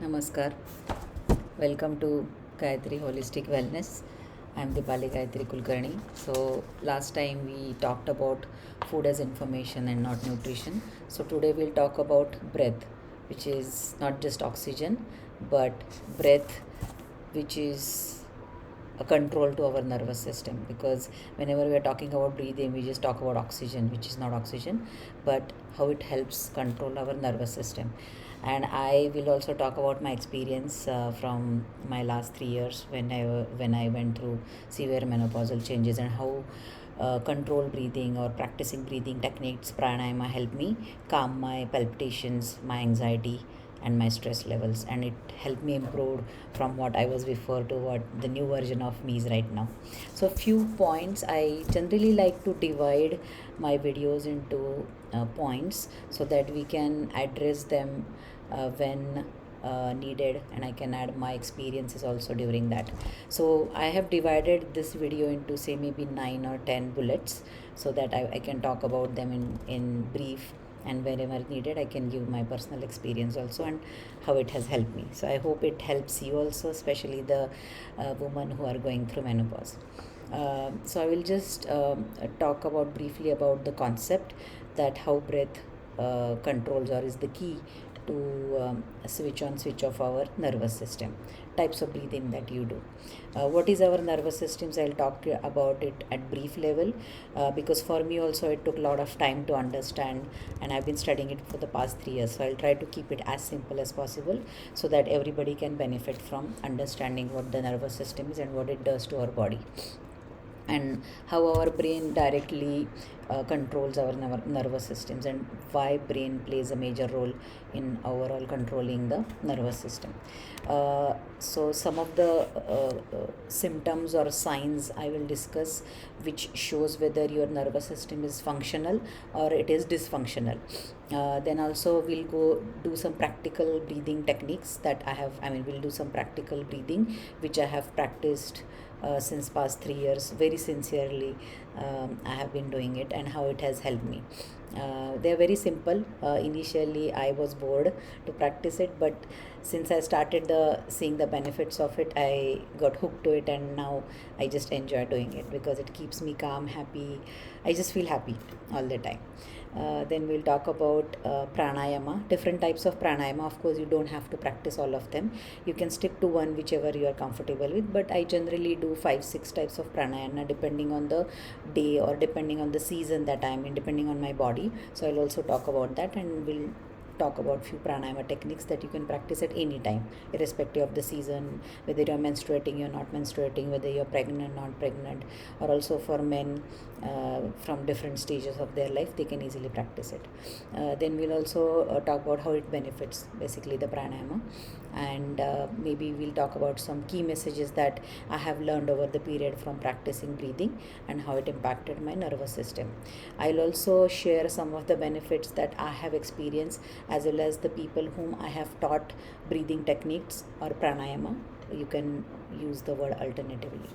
Namaskar. Welcome to Gayatri Holistic Wellness. I am Dipali Gayatri Kulkarni. So last time we talked about food as information and not nutrition. So today we'll talk about breath, which is not just oxygen, but breath, which is a control to our nervous system, because whenever we are talking about breathing we just talk about oxygen, which is not oxygen, but how it helps control our nervous system. And I will also talk about my experience from my last 3 years when I went through severe menopausal changes, and how controlled breathing or practicing breathing techniques, pranayama, helped me calm my palpitations, my anxiety, and my stress levels, and it helped me improve from what I was before to what the new version of me is right now. So few points, I generally like to divide my videos into points so that we can address them when needed, and I can add my experiences also during that. So I have divided this video into, say, maybe 9 or 10 bullets, so that I can talk about them in brief, and wherever needed I can give my personal experience also and how it has helped me. So I hope it helps you also, especially the women who are going through menopause. So I will just talk about briefly about the concept that how breath controls or is the key to switch on switch off our nervous system, types of breathing that you do. What is our nervous systems, I'll talk about it at brief level, because for me also it took a lot of time to understand, and I've been studying it for the past 3 years. So I'll try to keep it as simple as possible so that everybody can benefit from understanding what the nervous system is and what it does to our body, and how our brain directly controls our nervous systems, and why brain plays a major role in overall controlling the nervous system. So some of the symptoms or signs I will discuss, which shows whether your nervous system is functional or it is dysfunctional. Then also we'll go do some practical breathing techniques that we'll do some practical breathing which I have practiced since past 3 years very sincerely. I have been doing it and how it has helped me. They are very simple. Initially I was bored to practice it, but since I started seeing the benefits of it, I got hooked to it, and now I just enjoy doing it because it keeps me calm, happy. I just feel happy all the time. Then we'll talk about pranayama, different types of pranayama. Of course, you don't have to practice all of them. You can stick to one, whichever you are comfortable with. But I generally do 5-6 types of pranayama depending on the day or depending on the season that I'm in, depending on my body. So I'll also talk about that, and we'll talk about few pranayama techniques that you can practice at any time, irrespective of the season, whether you're menstruating, you're not menstruating, whether you're pregnant, not pregnant, or also for men from different stages of their life, they can easily practice it. Then we'll also talk about how it benefits, basically the pranayama, and maybe we'll talk about some key messages that I have learned over the period from practicing breathing and how it impacted my nervous system. I'll also share some of the benefits that I have experienced, as well as the people whom I have taught breathing techniques or pranayama. You can use the word alternatively.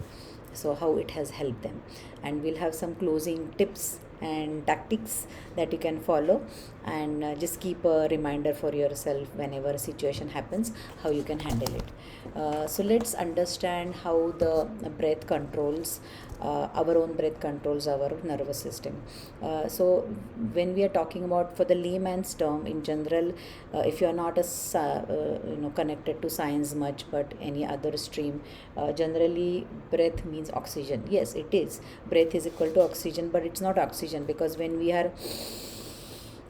So how it has helped them, and we'll have some closing tips and tactics that you can follow, and just keep a reminder for yourself whenever a situation happens, how you can handle it. So let's understand how the breath controls our own breath controls our nervous system. So when we are talking about, for the layman's term in general, if you are not connected to science much, but any other stream, generally breath means oxygen. Yes, it is, breath is equal to oxygen, but it's not oxygen, because when we are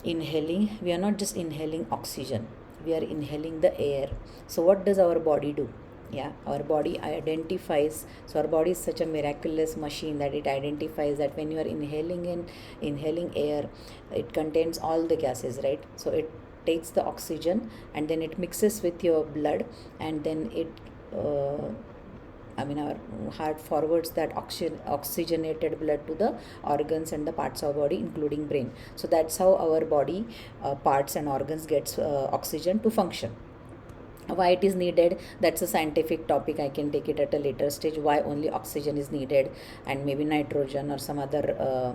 inhaling, we are not just inhaling oxygen, we are inhaling the air. So what does our body do? Yeah, our body identifies. So our body is such a miraculous machine that it identifies that when you are inhaling air, it contains all the gases, right? So it takes the oxygen and then it mixes with your blood, and then it our heart forwards that oxygenated blood to the organs and the parts of body, including brain. So that's how our body parts and organs gets oxygen to function. Why it is needed, that's a scientific topic, I can take it at a later stage, why only oxygen is needed and maybe nitrogen or some other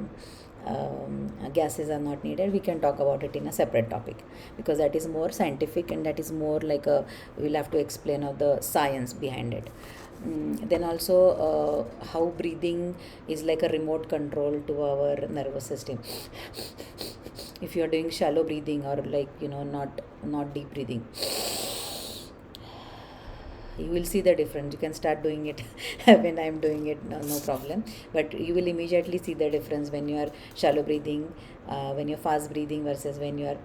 gases are not needed, we can talk about it in a separate topic, because that is more scientific and that is more like a, we'll have to explain of the science behind it. Then also how breathing is like a remote control to our nervous system. If you are doing shallow breathing or like not deep breathing, you will see the difference. You can start doing it when I'm doing it, no problem, but you will immediately see the difference when you are shallow breathing, when you're fast breathing versus when you are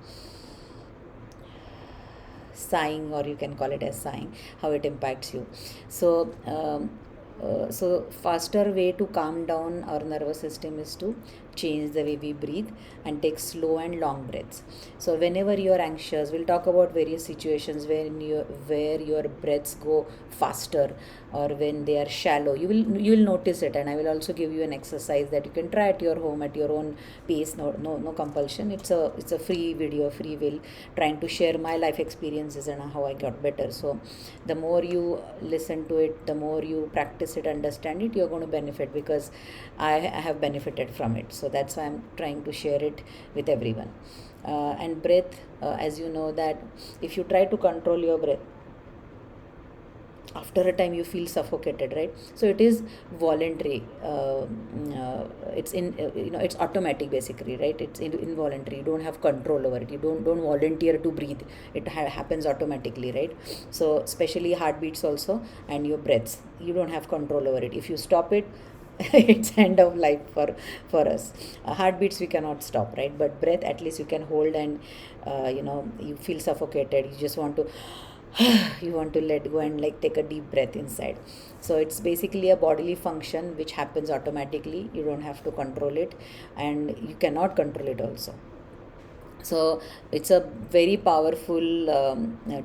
sighing, or you can call it as sighing, how it impacts you. So faster way to calm down our nervous system is to change the way we breathe and take slow and long breaths. So whenever you are anxious, we'll talk about various situations where your breaths go faster or when they are shallow. You will notice it, and I will also give you an exercise that you can try at your home at your own pace. No compulsion. It's a free video, free will, trying to share my life experiences and how I got better. So the more you listen to it, the more you practice it, understand it, you're going to benefit, because I have benefited from it. So that's why I'm trying to share it with everyone. And breath, as you know, that if you try to control your breath, after a time you feel suffocated, right? So it is voluntary. It's it's automatic basically, right? It's involuntary. You don't have control over it. You don't volunteer to breathe. It happens automatically, right? So especially heartbeats also, and your breaths, you don't have control over it. If you stop it, it's end of life for us. Heartbeats we cannot stop, right? But breath, at least you can hold, and you feel suffocated, you just want to you want to let go and like take a deep breath inside. So it's basically a bodily function which happens automatically. You don't have to control it, and you cannot control it also. So it's a very powerful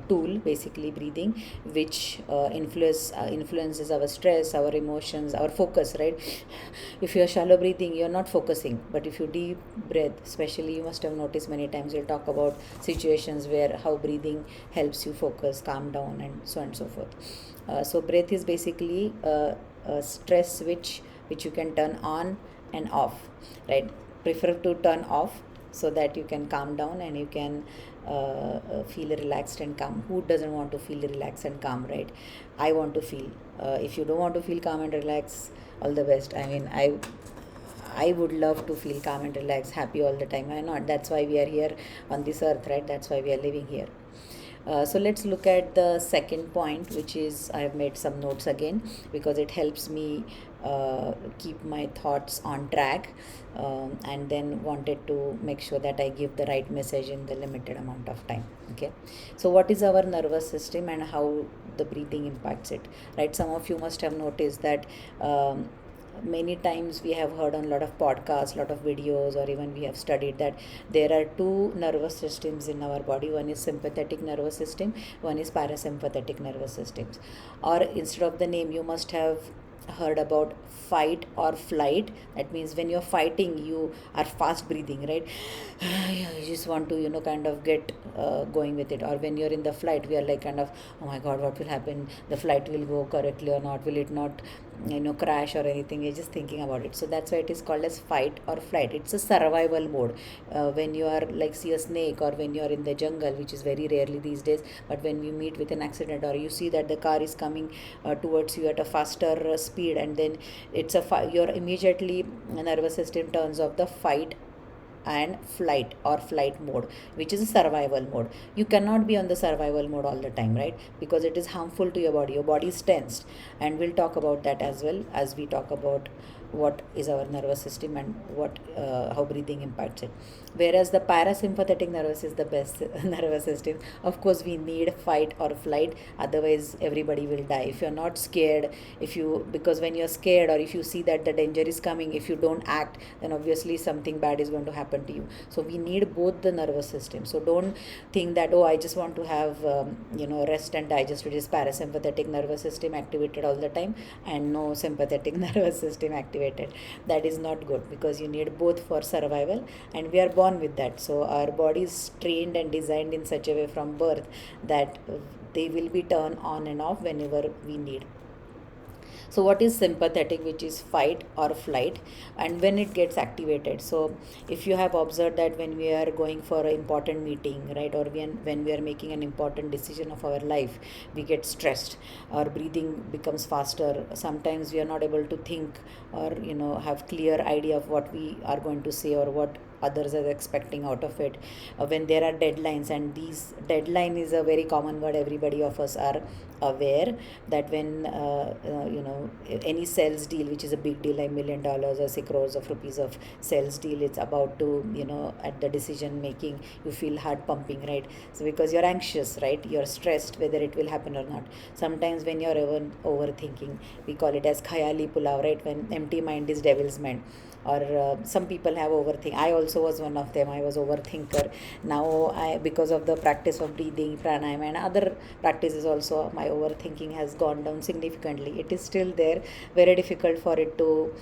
tool, basically breathing, which influences our stress, our emotions, our focus, right? If you're shallow breathing, you're not focusing, but if you deep breath, especially, you must have noticed many times we'll talk about situations where how breathing helps you focus, calm down, and so on and so forth. So breath is basically a stress switch which you can turn on and off, right? Prefer to turn off, so that you can calm down and you can feel relaxed and calm. Who doesn't want to feel relaxed and calm, right? I want to feel. If you don't want to feel calm and relaxed, all the best. I mean, I would love to feel calm and relaxed, happy all the time. Why not? That's why we are here on this earth, right? That's why we are living here. So let's look at the second point, which is, I have made some notes again because it helps me keep my thoughts on track, and then wanted to make sure that I give the right message in the limited amount of time. Okay, so what is our nervous system and how the breathing impacts it, right? Some of you must have noticed that many times we have heard on a lot of podcasts, lot of videos, or even we have studied that there are two nervous systems in our body. One is sympathetic nervous system, one is parasympathetic nervous systems. Or instead of the name, you must have heard about fight or flight. That means when you're fighting, you are fast breathing, right? You just want to kind of get going with it. Or when you're in the flight, we are like kind of, oh my god, what will happen? The flight will go correctly or not? Will it not crash or anything? You're just thinking about it. So that's why it is called as fight or flight. It's a survival mode. When you are like see a snake, or when you are in the jungle, which is very rarely these days, but when you meet with an accident, or you see that the car is coming towards you at a faster speed, and then it's your immediately nervous system turns off the fight and flight or flight mode, which is a survival mode. You cannot be on the survival mode all the time, right? Because it is harmful to your body. Your body is tensed, and we'll talk about that as well as we talk about what is our nervous system and what how breathing impacts it. Whereas the parasympathetic nervous is the best nervous system. Of course, we need fight or flight, otherwise everybody will die. If you're not scared, because when you're scared, or if you see that the danger is coming, if you don't act, then obviously something bad is going to happen to you. So we need both the nervous system. So don't think that, oh, I just want to have rest and digest, which is parasympathetic nervous system activated all the time, and no sympathetic nervous system activated. That is not good, because you need both for survival, and we are born with that. So our body is trained and designed in such a way from birth that they will be turned on and off whenever we need. So what is sympathetic, which is fight or flight, and when it gets activated? So if you have observed that when we are going for an important meeting, right, or when we are making an important decision of our life, we get stressed, our breathing becomes faster, sometimes we are not able to think or have clear idea of what we are going to say or what others are expecting out of it. When there are deadlines, and these deadline is a very common word, everybody of us are aware that when any sales deal, which is a big deal like $1 million or say crores of rupees of sales deal, it's about to at the decision making, you feel heart pumping, right? So because you're anxious, right, you're stressed whether it will happen or not. Sometimes when you're overthinking, we call it as khayali pulav, right, when empty mind is devil's mind. Or some people have overthink. I also was one of them. I was overthinker. Now because of the practice of breathing, pranayama and other practices also, my overthinking has gone down significantly. It is still there, very difficult for it to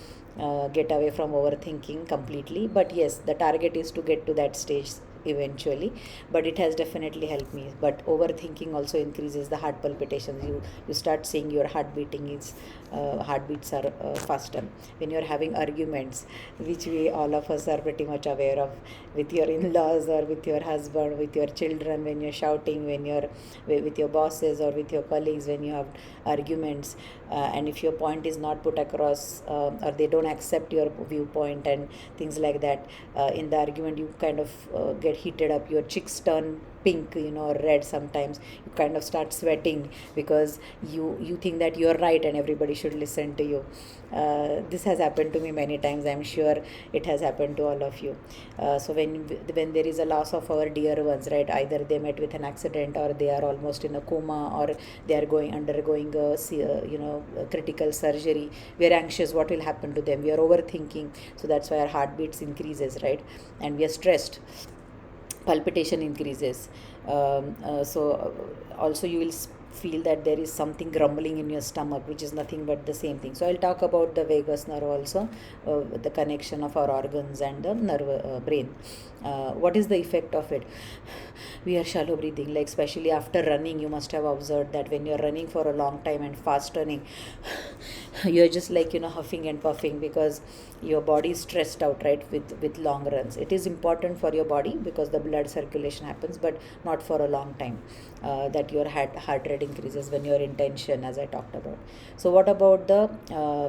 get away from overthinking completely, but yes, the target is to get to that stage eventually. But it has definitely helped me. But overthinking also increases the heart palpitations. You start seeing your heart beating is heartbeats are faster when you're having arguments, which we all of us are pretty much aware of, with your in-laws or with your husband, with your children, when you're shouting, when you're with your bosses or with your colleagues, when you have arguments, and if your point is not put across, or they don't accept your viewpoint and things like that, in the argument you kind of get heated up, your cheeks turn pink, or red. Sometimes you kind of start sweating because you think that you're right and everybody should listen to you. This has happened to me many times. I'm sure it has happened to all of you. So when there is a loss of our dear ones, right, either they met with an accident, or they are almost in a coma, or they are undergoing a critical surgery, we are anxious what will happen to them, we are overthinking. So that's why our heartbeats increases, right, and we are stressed, palpitation increases. Also you will feel that there is something grumbling in your stomach, which is nothing but the same thing. So I'll talk about the vagus nerve also, the connection of our organs and the nerve brain. What is the effect of it? We are shallow breathing, like especially after running. You must have observed that when you're running for a long time and fast running, you're just like huffing and puffing because your body is stressed out, right, with long runs. It is important for your body because the blood circulation happens, but not for a long time. That your heart rate increases when you're in tension, as I talked about. So what about the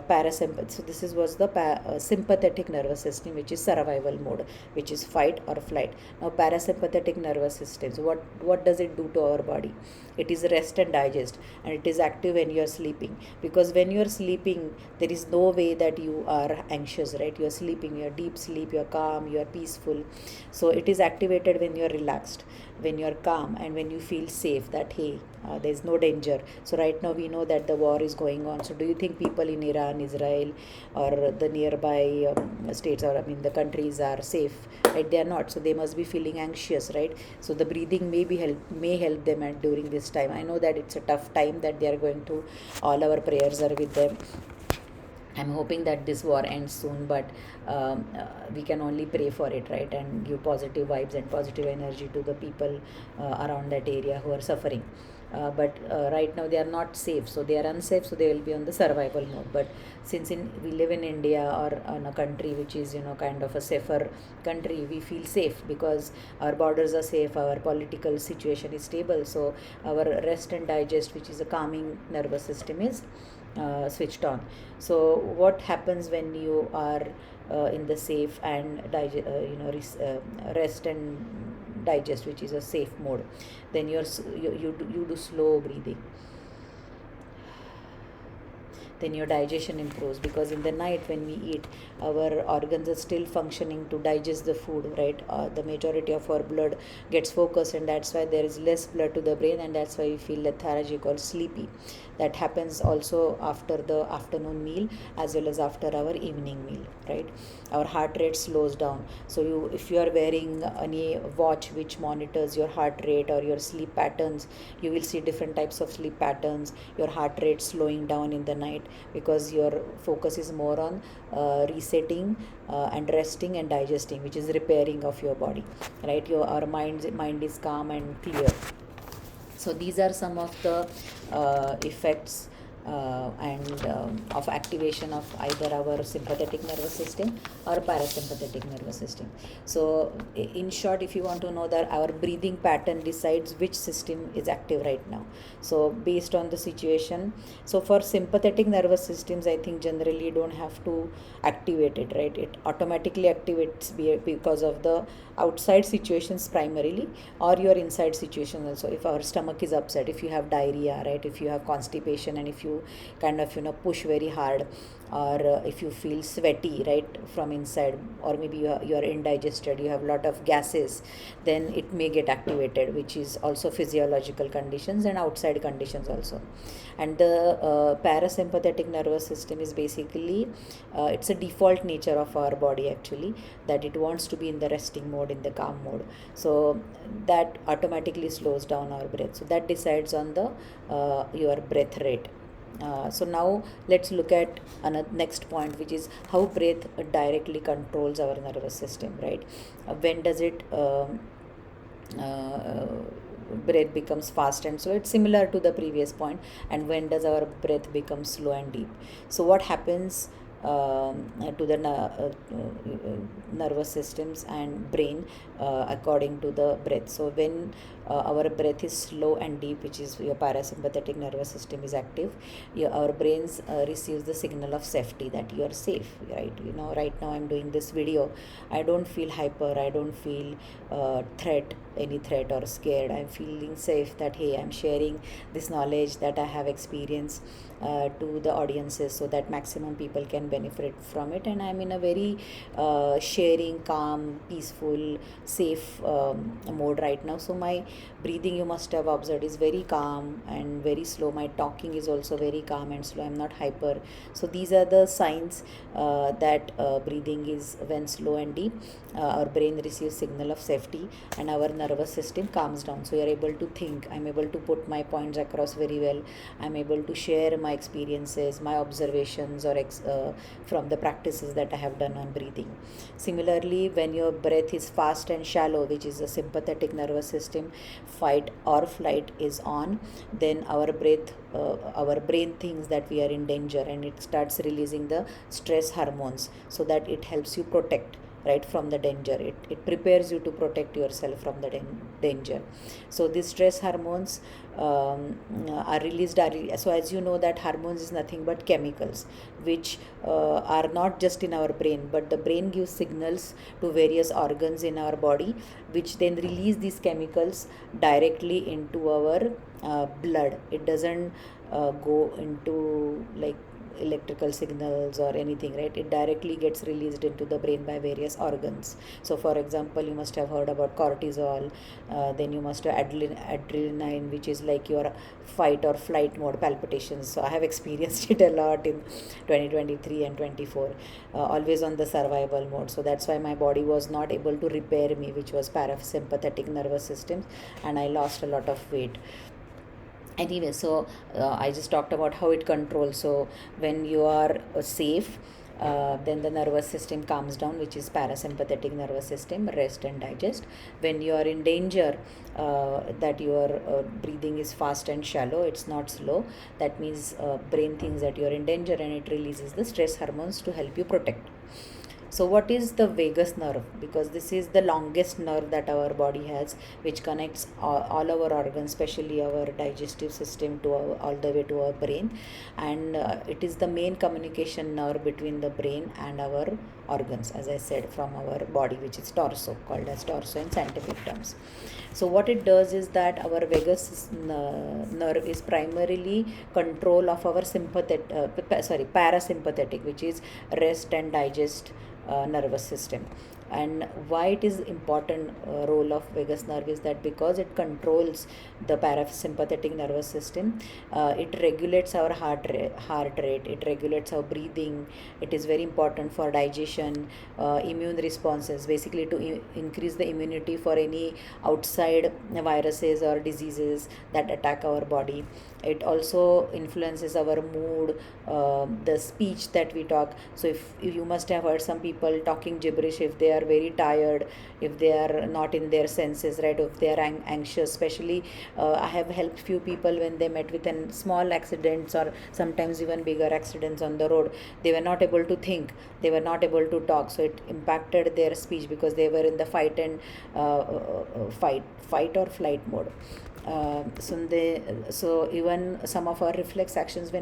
parasympathetic? So this was the sympathetic nervous system, which is survival mode, which is fight or flight. Now parasympathetic nervous system, so what does it do to our body? It is rest and digest, and it is active when you're sleeping, because when you're sleeping there is no way that you are anxious, right? You're sleeping, you're deep sleep, you're calm, you're peaceful. So it is activated when you're relaxed, when you're calm, and when you feel safe, that hey, there's no danger. So right now we know that the war is going on. So do you think people in Iran, Israel, or the nearby states, or the countries are safe? Right, they are not. So they must be feeling anxious, right? So the breathing may help them at during this time. I know that it's a tough time that they are going through. All our prayers are with them. I'm hoping that this war ends soon, but we can only pray for it, right, and give positive vibes and positive energy to the people around that area who are suffering. But right now they are not safe, so they are unsafe, so they will be on the survival mode. But since we live in India, or in a country which is kind of a safer country, we feel safe because our borders are safe, our political situation is stable, so our rest and digest, which is a calming nervous system, is switched on. So what happens when you are in the safe and rest and digest, which is a safe mode? Then you do slow breathing, then your digestion improves, because in the night when we eat, our organs are still functioning to digest the food, right? The majority of our blood gets focused, and that's why there is less blood to the brain, and that's why we feel lethargic or sleepy. That happens also after the afternoon meal as well as after our evening meal, right? Our heart rate slows down. So if you are wearing any watch which monitors your heart rate or your sleep patterns, you will see different types of sleep patterns, your heart rate slowing down in the night, because your focus is more on resetting and resting and digesting, which is repairing of your body, right? Our mind is calm and clear. So these are some of the effects and of activation of either our sympathetic nervous system or parasympathetic nervous system. So in short, if you want to know, that our breathing pattern decides which system is active right now. So based on the situation, so for sympathetic nervous systems, I think generally you don't have to activate it, right? It automatically activates because of the outside situations primarily, or your inside situation also. If our stomach is upset, if you have diarrhea, right, if you have constipation, and if you kind of push very hard, or if you feel sweaty right from inside, or maybe you are indigested, you have a lot of gases, then it may get activated, which is also physiological conditions and outside conditions also. And the parasympathetic nervous system is basically it's a default nature of our body actually, that it wants to be in the resting mode, in the calm mode. So that automatically slows down our breath, so that decides on the your breath rate. So now let's look at another next point, which is how breath directly controls our nervous system, right? When does it breath becomes fast and slow? It's similar to the previous point. And when does our breath become slow and deep? So what happens to the nervous systems and brain according to the breath? So when our breath is slow and deep, which is your parasympathetic nervous system is active, our brains receives the signal of safety, that you are safe, right? Right now I'm doing this video, I don't feel hyper, I don't feel any threat or scared. I'm feeling safe, that hey, I'm sharing this knowledge that I have experienced to the audiences, so that maximum people can benefit from it. And I'm in a very sharing, calm, peaceful, safe mode right now. So my breathing, you must have observed, is very calm and very slow. My talking is also very calm and slow. I'm not hyper. So these are the signs that breathing is when slow and deep. Our brain receives signal of safety and our nervous system calms down. So you're able to think, I'm able to put my points across very well, I'm able to share my experiences, my observations, or from the practices that I have done on breathing. Similarly, when your breath is fast and shallow, which is a sympathetic nervous system, fight or flight is on, then our brain thinks that we are in danger, and it starts releasing the stress hormones, so that it helps you protect, right, from the danger. It prepares you to protect yourself from the danger. So these stress hormones are released. So as you know, that hormones is nothing but chemicals, which are not just in our brain, but the brain gives signals to various organs in our body, which then release these chemicals directly into our blood. It doesn't go into like electrical signals or anything, right? It directly gets released into the brain by various organs. So for example, you must have heard about cortisol, then you must have adrenaline, which is like your fight or flight mode palpitations. So I have experienced it a lot in 2023 and 24, always on the survival mode. So that's why my body was not able to repair me, which was parasympathetic nervous system, and I lost a lot of weight. Anyway, so I just talked about how it controls. So when you are safe, then the nervous system calms down, which is parasympathetic nervous system, rest and digest. When you are in danger, that your breathing is fast and shallow, it's not slow. That means brain thinks that you are in danger, and it releases the stress hormones to help you protect. So what is the vagus nerve? Because this is the longest nerve that our body has, which connects all our organs, especially our digestive system, to all the way to our brain. And it is the main communication nerve between the brain and our organs, as I said, from our body, which is torso, called as torso in scientific terms. So what it does is that our vagus nerve is primarily control of our parasympathetic, which is rest and digest nervous system. And why it is important role of vagus nerve is that because it controls the parasympathetic nervous system, it regulates our heart rate, it regulates our breathing. It is very important for digestion, immune responses, basically to increase the immunity for any outside viruses or diseases that attack our body. It also influences our mood, the speech that we talk. So if you must have heard some people talking gibberish, if they are are very tired, if they are not in their senses, right, if they are anxious. Especially I have helped few people when they met with small accidents or sometimes even bigger accidents on the road. They were not able to think, they were not able to talk, so it impacted their speech because they were in the fight or flight mode. So even some of our reflex actions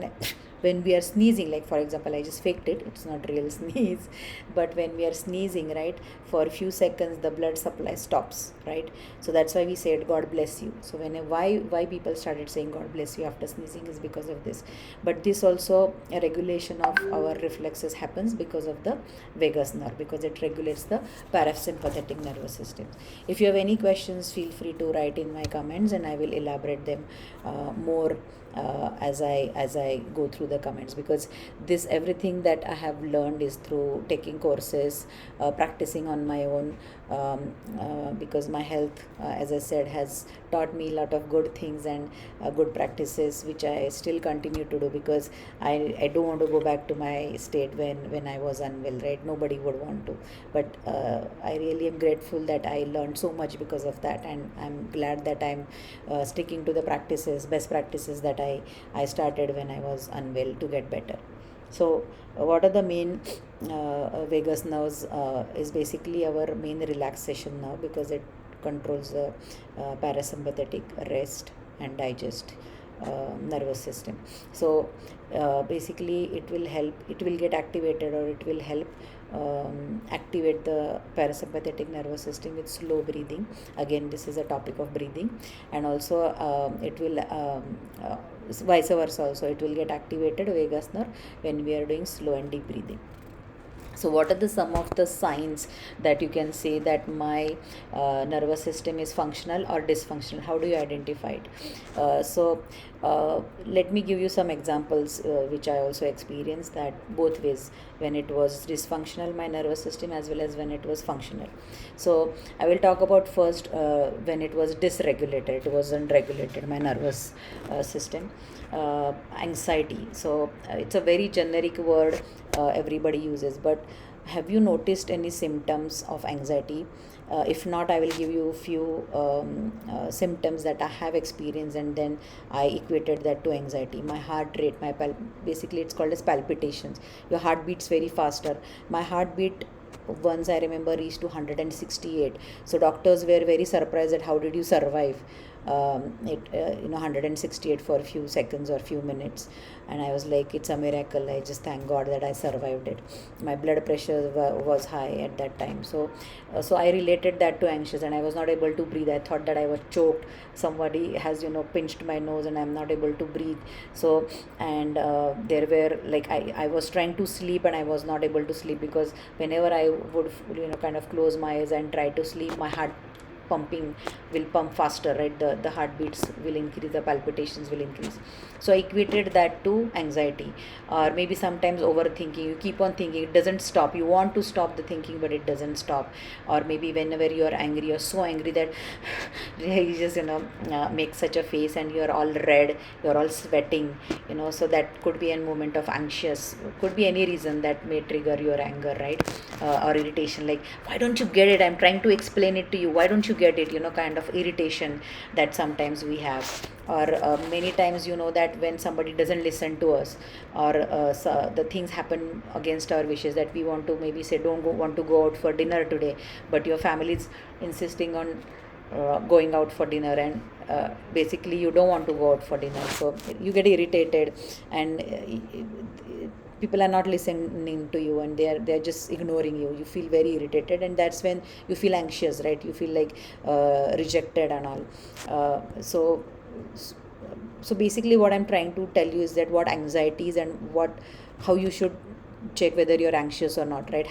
when we are sneezing, like for example, I just faked it, it's not real sneeze, but when we are sneezing, right, for a few seconds the blood supply stops, right? So that's why we said God bless you. So why people started saying God bless you after sneezing is because of this. But this also, a regulation of our reflexes happens because of the vagus nerve, because it regulates the parasympathetic nervous system. If you have any questions, feel free to write in my comments and I will elaborate them more as I go through the comments, because this everything that I have learned is through taking courses, practicing on my own, because my health, as I said, has taught me a lot of good things and good practices which I still continue to do, because I don't want to go back to my state when I was unwell, right? Nobody would want to, but I really am grateful that I learned so much because of that, and I'm glad that I'm sticking to the best practices that I started when I was unwell to get better. So what are the main vagus nerves? Is basically our main relaxation nerve, because it controls the parasympathetic, rest and digest nervous system. So basically it will get activated, or it will help activate the parasympathetic nervous system with slow breathing. Again, this is a topic of breathing. And also it will vice versa also, it will get activated vagus nerve when we are doing slow and deep breathing. So what are the some of the signs that you can say that my nervous system is functional or dysfunctional? How do you identify it? Let me give you some examples which I also experienced, that both ways, when it was dysfunctional, my nervous system, as well as when it was functional. So I will talk about first when it was dysregulated, it wasn't regulated, my nervous system. Anxiety. So it's a very generic word everybody uses, but have you noticed any symptoms of anxiety? If not, I will give you a few symptoms that I have experienced, and then I equated that to anxiety. My heart rate, basically it's called as palpitations. Your heart beats very faster. My heartbeat, once I remember, reached to 168. So doctors were very surprised at how did you survive 168 for a few seconds or few minutes. And I was like, it's a miracle, I just thank God that I survived it. My blood pressure was high at that time. So I related that to anxious, and I was not able to breathe. I thought that I was choked, somebody has pinched my nose and I'm not able to breathe. So and there were like I was trying to sleep and I was not able to sleep, because whenever I would kind of close my eyes and try to sleep, my heart pumping will pump faster, right? The heartbeats will increase, the palpitations will increase. So I equated that to anxiety. Or maybe sometimes overthinking, you keep on thinking, it doesn't stop, you want to stop the thinking but it doesn't stop. Or maybe whenever you are angry, you're so angry that you just make such a face and you're all red, you're all sweating, so that could be a moment of anxious, could be any reason that may trigger your anger, right? Or irritation, like, why don't you get it, I'm trying to explain it to you, why don't you get it, kind of irritation that sometimes we have. Or many times that when somebody doesn't listen to us, or so the things happen against our wishes, that we want to maybe say want to go out for dinner today, but your family is insisting on going out for dinner, and basically you don't want to go out for dinner, so you get irritated, and people are not listening to you, and they're just ignoring you. You feel very irritated, and that's when you feel anxious, right? You feel like rejected and all. So basically what I'm trying to tell you is that what anxieties and how you should check whether you're anxious or not, right?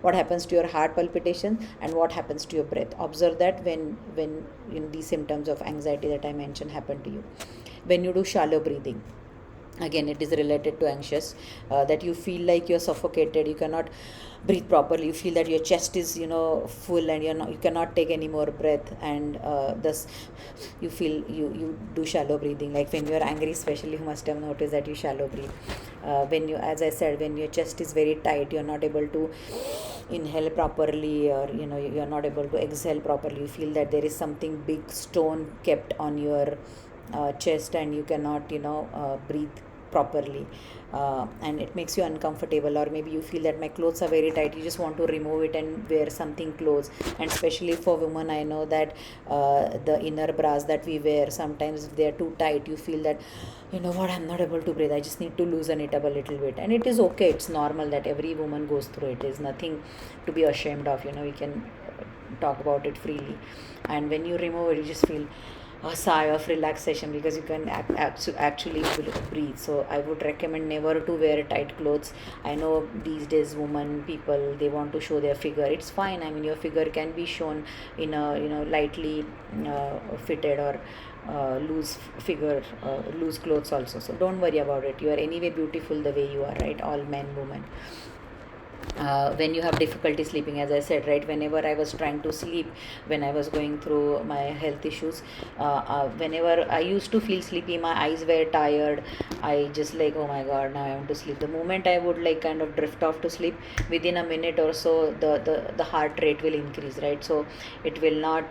What happens to your heart palpitation and what happens to your breath. Observe that when these symptoms of anxiety that I mentioned happen to you. When you do shallow breathing, Again, it is related to anxious, that you feel like you're suffocated, you cannot breathe properly, you feel that your chest is full, and you cannot take any more breath, and thus you feel you do shallow breathing. Like when you're angry especially, you must have noticed that you shallow breathe. When you, as I said, when your chest is very tight, you're not able to inhale properly, or you're not able to exhale properly, you feel that there is something big stone kept on your chest, and you cannot breathe properly, and it makes you uncomfortable. Or maybe you feel that my clothes are very tight, you just want to remove it and wear something close. And especially for women, I know that the inner bras that we wear, sometimes if they are too tight, you feel that, you know what, I'm not able to breathe, I just need to loosen it up a little bit. And it is okay, it's normal, that every woman goes through it. There's nothing to be ashamed of, we can talk about it freely. And when you remove it, you just feel a sigh of relaxation, because you can actually breathe. So I would recommend never to wear tight clothes. I know these days women, people, they want to show their figure. It's fine, I mean, your figure can be shown in a lightly fitted or loose figure, loose clothes also. So don't worry about it, you are anyway beautiful the way you are, right? All men, women. When you have difficulty sleeping, as I said, right, whenever I was trying to sleep, when I was going through my health issues, whenever I used to feel sleepy, my eyes were tired, I just like, oh my god, now I want to sleep. The moment I would like kind of drift off to sleep, within a minute or so, the heart rate will increase, right? So it will not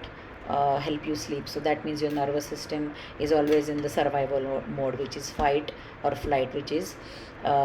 help you sleep. So that means your nervous system is always in the survival mode, which is fight or flight, which is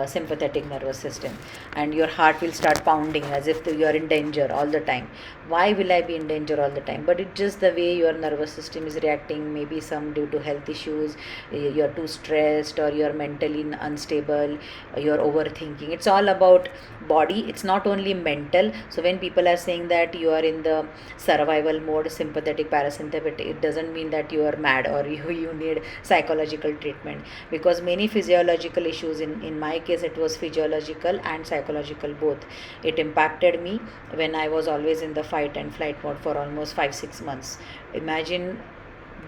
sympathetic nervous system. And your heart will start pounding as if you are in danger all the time. Why will I be in danger all the time? But it's just the way your nervous system is reacting. Maybe some due to health issues, you're too stressed, or you're mentally unstable, you're overthinking. It's all about body, it's not only mental. So when people are saying that you are in the survival mode, sympathetic, parasympathetic, it doesn't mean that you are mad, or you need psychological treatment. Because many physiological issues, in my case it was physiological and psychological both, it impacted me when I was always in the fight and flight mode for almost 5-6 months. Imagine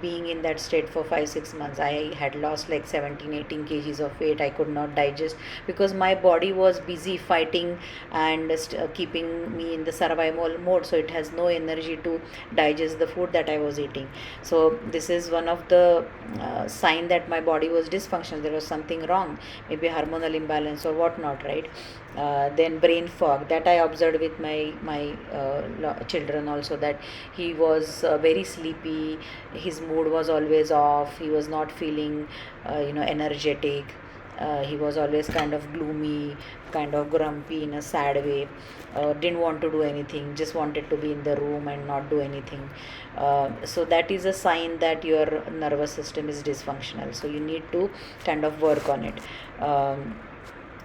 being in that state for 5-6 months. I had lost like 17-18 kgs of weight. I could not digest, because my body was busy fighting and keeping me in the survival mode, so it has no energy to digest the food that I was eating. So this is one of the sign that my body was dysfunctional. There was something wrong, maybe hormonal imbalance or whatnot, right? Then brain fog, that I observed with my children also, that he was very sleepy, his mood was always off, he was not feeling energetic, he was always kind of gloomy, kind of grumpy in a sad way, didn't want to do anything, just wanted to be in the room and not do anything. So that is a sign that your nervous system is dysfunctional, so you need to kind of work on it.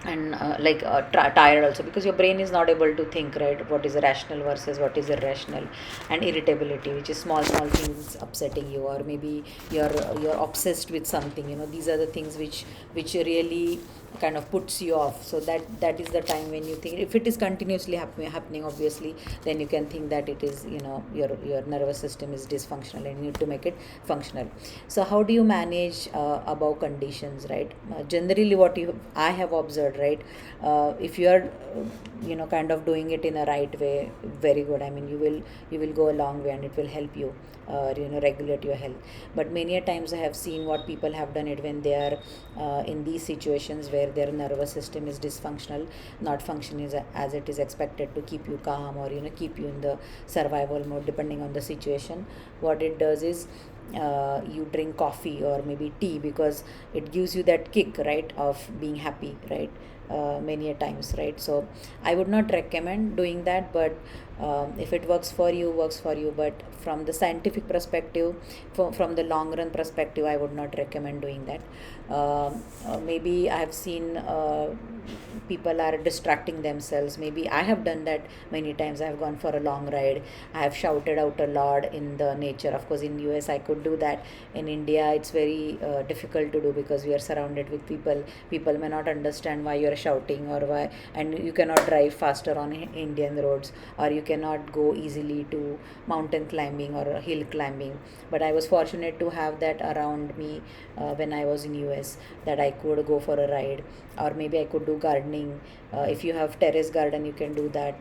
And tired also, because your brain is not able to think, right, what is rational versus what is irrational. And irritability, which is small things upsetting you, or maybe you're obsessed with something, these are the things which really kind of puts you off. So that is the time when you think, if it is continuously happening, obviously, then you can think that it is, your nervous system is dysfunctional and you need to make it functional. So how do you manage above conditions, right? Generally what I have observed, right, if you are kind of doing it in a right way, very good. I mean, you will go a long way, and it will help you regulate your health. But many a times I have seen what people have done it when they are in these situations where their nervous system is dysfunctional, not functioning as it is expected to keep you calm, or keep you in the survival mode, depending on the situation. What it does is, you drink coffee or maybe tea, because it gives you that kick, right, of being happy, right? Many a times, right? So I would not recommend doing that, but if it works for you, but from the scientific perspective, from the long run perspective, I would not recommend doing that. Maybe I have seen people are distracting themselves. Maybe I have done that many times. I have gone for a long ride, I have shouted out a lot in the nature. Of course, in US I could do that. In India it's very difficult to do because we are surrounded with people. People may not understand why you are shouting or why, and you cannot drive faster on Indian roads, or you cannot go easily to mountain climbing or hill climbing. But I was fortunate to have that around me when I was in US, that I could go for a ride, or maybe I could do gardening. If you have terrace garden, you can do that,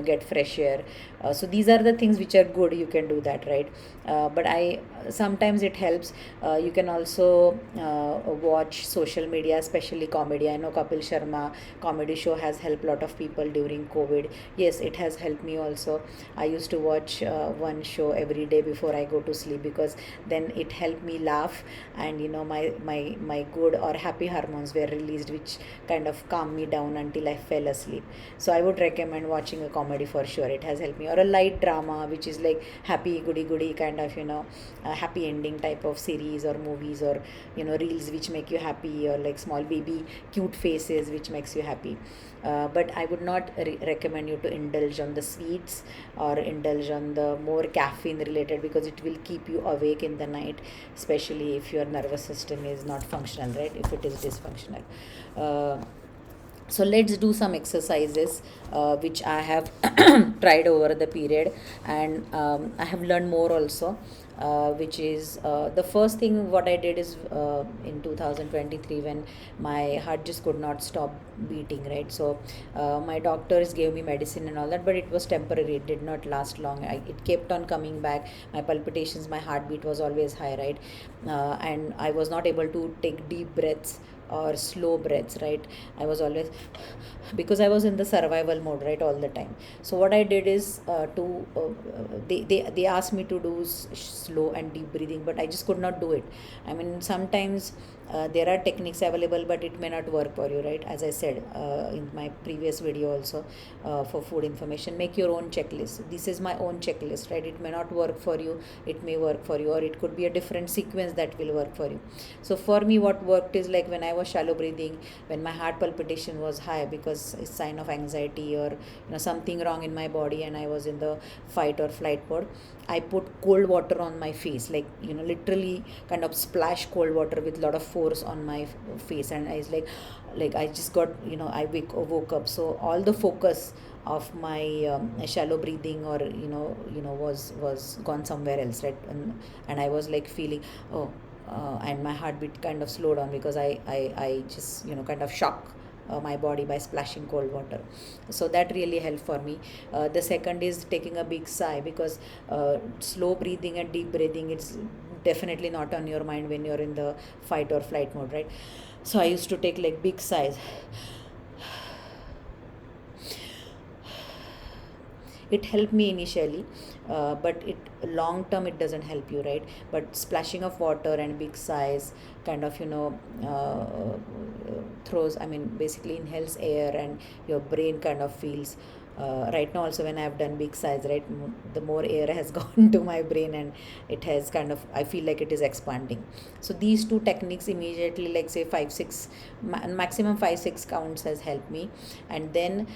get fresh air. So these are the things which are good, you can do that, right? But I sometimes it helps. You can also watch social media, especially comedy. I know Kapil Sharma comedy show has helped a lot of people during COVID. Yes, it has helped me also. I used to watch one show every day before I go to sleep, because then it helped me laugh, and my good or happy hormones were released, which kind of calmed me down until I fell asleep. So I would recommend watching a comedy for sure. It has helped me. Or a light drama, which is like happy goody goody kind of, a happy ending type of series or movies, or reels which make you happy, or like small baby cute faces which makes you happy. But I would not recommend you to indulge on the sweets or indulge on the more caffeine related, because it will keep you awake in the night, especially if your nervous system is not functional, right? If it is dysfunctional. So let's do some exercises which I have tried over the period, and I have learned more also, which is the first thing what I did is in 2023, when my heart just could not stop beating, right? So my doctors gave me medicine and all that, but it was temporary, it did not last long. It kept on coming back. My palpitations, my heartbeat was always high, right? And I was not able to take deep breaths or slow breaths, right? I was always, because I was in the survival mode, right, all the time. So what I did is they asked me to do slow and deep breathing, but I just could not do it. I mean, sometimes there are techniques available, but it may not work for you, right? As I said in my previous video also, for food information, make your own checklist. This is my own checklist, right? It may not work for you, it may work for you, or it could be a different sequence that will work for you. So for me, what worked is, like, when I was shallow breathing, when my heart palpitation was high, because it's sign of anxiety or something wrong in my body, and I was in the fight or flight mode, I put cold water on my face, like, literally kind of splash cold water with a lot of force on my face, and I was like I just got, I woke up. So all the focus of my shallow breathing, or was gone somewhere else, right? And I was like feeling, oh, and my heartbeat kind of slowed down, because I just kind of shock my body by splashing cold water. So that really helped for me. The second is taking a big sigh, because slow breathing and deep breathing, it's definitely not on your mind when you're in the fight or flight mode, right? So I used to take like big sighs. It helped me initially, but it long term it doesn't help you, right? But splashing of water and big sighs kind of throws, I mean, basically inhales air, and your brain kind of feels, right now also when I have done big sighs, right, the more air has gone to my brain, and it has kind of, I feel like it is expanding. So these two techniques immediately, like say 5 6 maximum 5 6 counts, has helped me. And then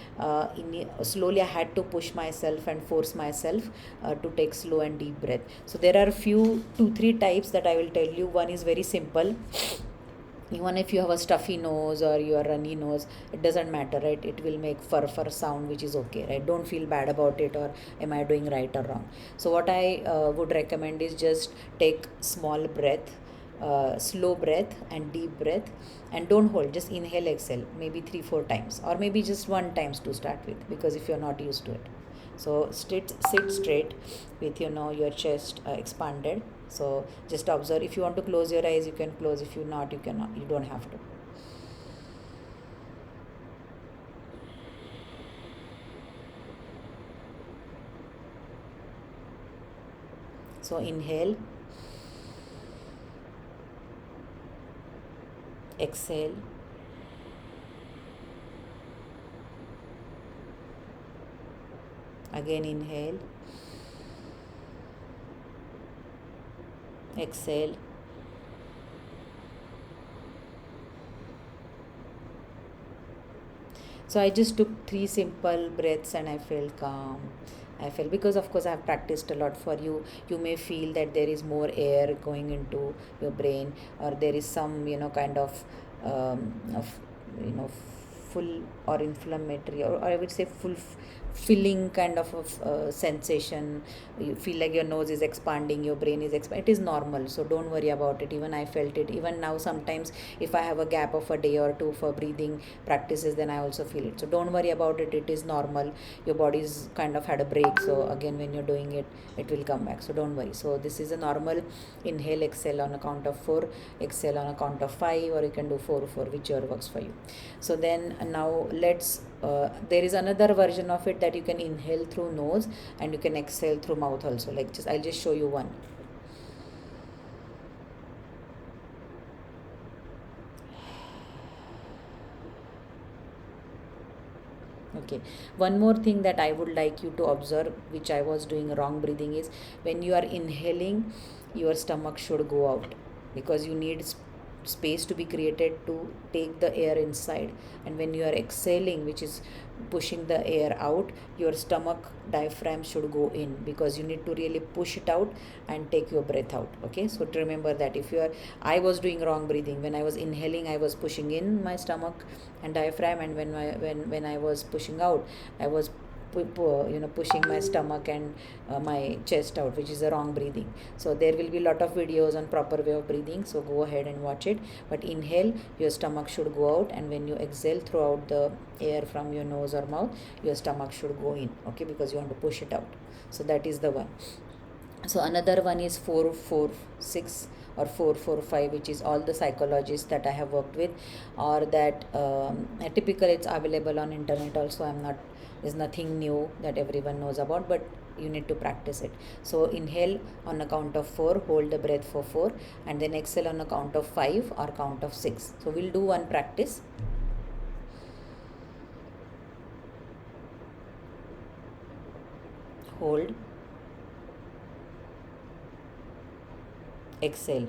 slowly I had to push myself and force myself to take slow and deep breath. So there are few 2 3 types that I will tell you. One is very simple. Even if you have a stuffy nose or your runny nose, it doesn't matter, right? It will make fur sound, which is okay, right? Don't feel bad about it, or am I doing right or wrong. So what I would recommend is just take small breath, slow breath and deep breath, and don't hold, just inhale, exhale, maybe 3 4 times, or maybe just 1 times to start with, because if you're not used to it. So sit straight with your chest expanded. So just observe. If you want to close your eyes, you can close. If you not, you cannot. You don't have to. So inhale, exhale, again inhale, exhale, So I just took 3 simple breaths and I felt calm. I felt, because of course I have practiced a lot. For you, you may feel that there is more air going into your brain, or there is some, kind of full or inflammatory, or I would say full filling kind of sensation. You feel like your nose is expanding, your brain is expanding. It is normal, so don't worry about it. Even I felt it. Even now sometimes if I have a gap of a day or two for breathing practices, then I also feel it. So don't worry about it. It is normal. Your body's kind of had a break, so again when you're doing it, it will come back. So don't worry. So this is a normal inhale, exhale on a count of 4, exhale on a count of 5, or you can do 4 4, whichever works for you. So then now let's there is another version of it, that you can inhale through nose and you can exhale through mouth also. Like, I'll just show you one. Okay, one more thing that I would like you to observe, which I was doing wrong breathing, is when you are inhaling, your stomach should go out, because you need space to be created to take the air inside. And when you are exhaling, which is pushing the air out, your stomach diaphragm should go in, because you need to really push it out and take your breath out. Okay, so to remember that, if you are I was doing wrong breathing. When I was inhaling, I was pushing in my stomach and diaphragm, and when I was pushing out, I was pushing my stomach and my chest out, which is a wrong breathing. So there will be a lot of videos on proper way of breathing, so go ahead and watch it. But inhale, your stomach should go out, and when you exhale throughout the air from your nose or mouth, your stomach should go in. Okay, because you want to push it out. So that is the one. So another one is 4-4-6 or 4-4-5, which is all the psychologists that I have worked with, or that typically it's available on internet also. There's nothing new that everyone knows about, but you need to practice it. So inhale on a count of 4, hold the breath for 4, and then exhale on a count of 5 or count of 6. So we'll do one practice. Hold, exhale.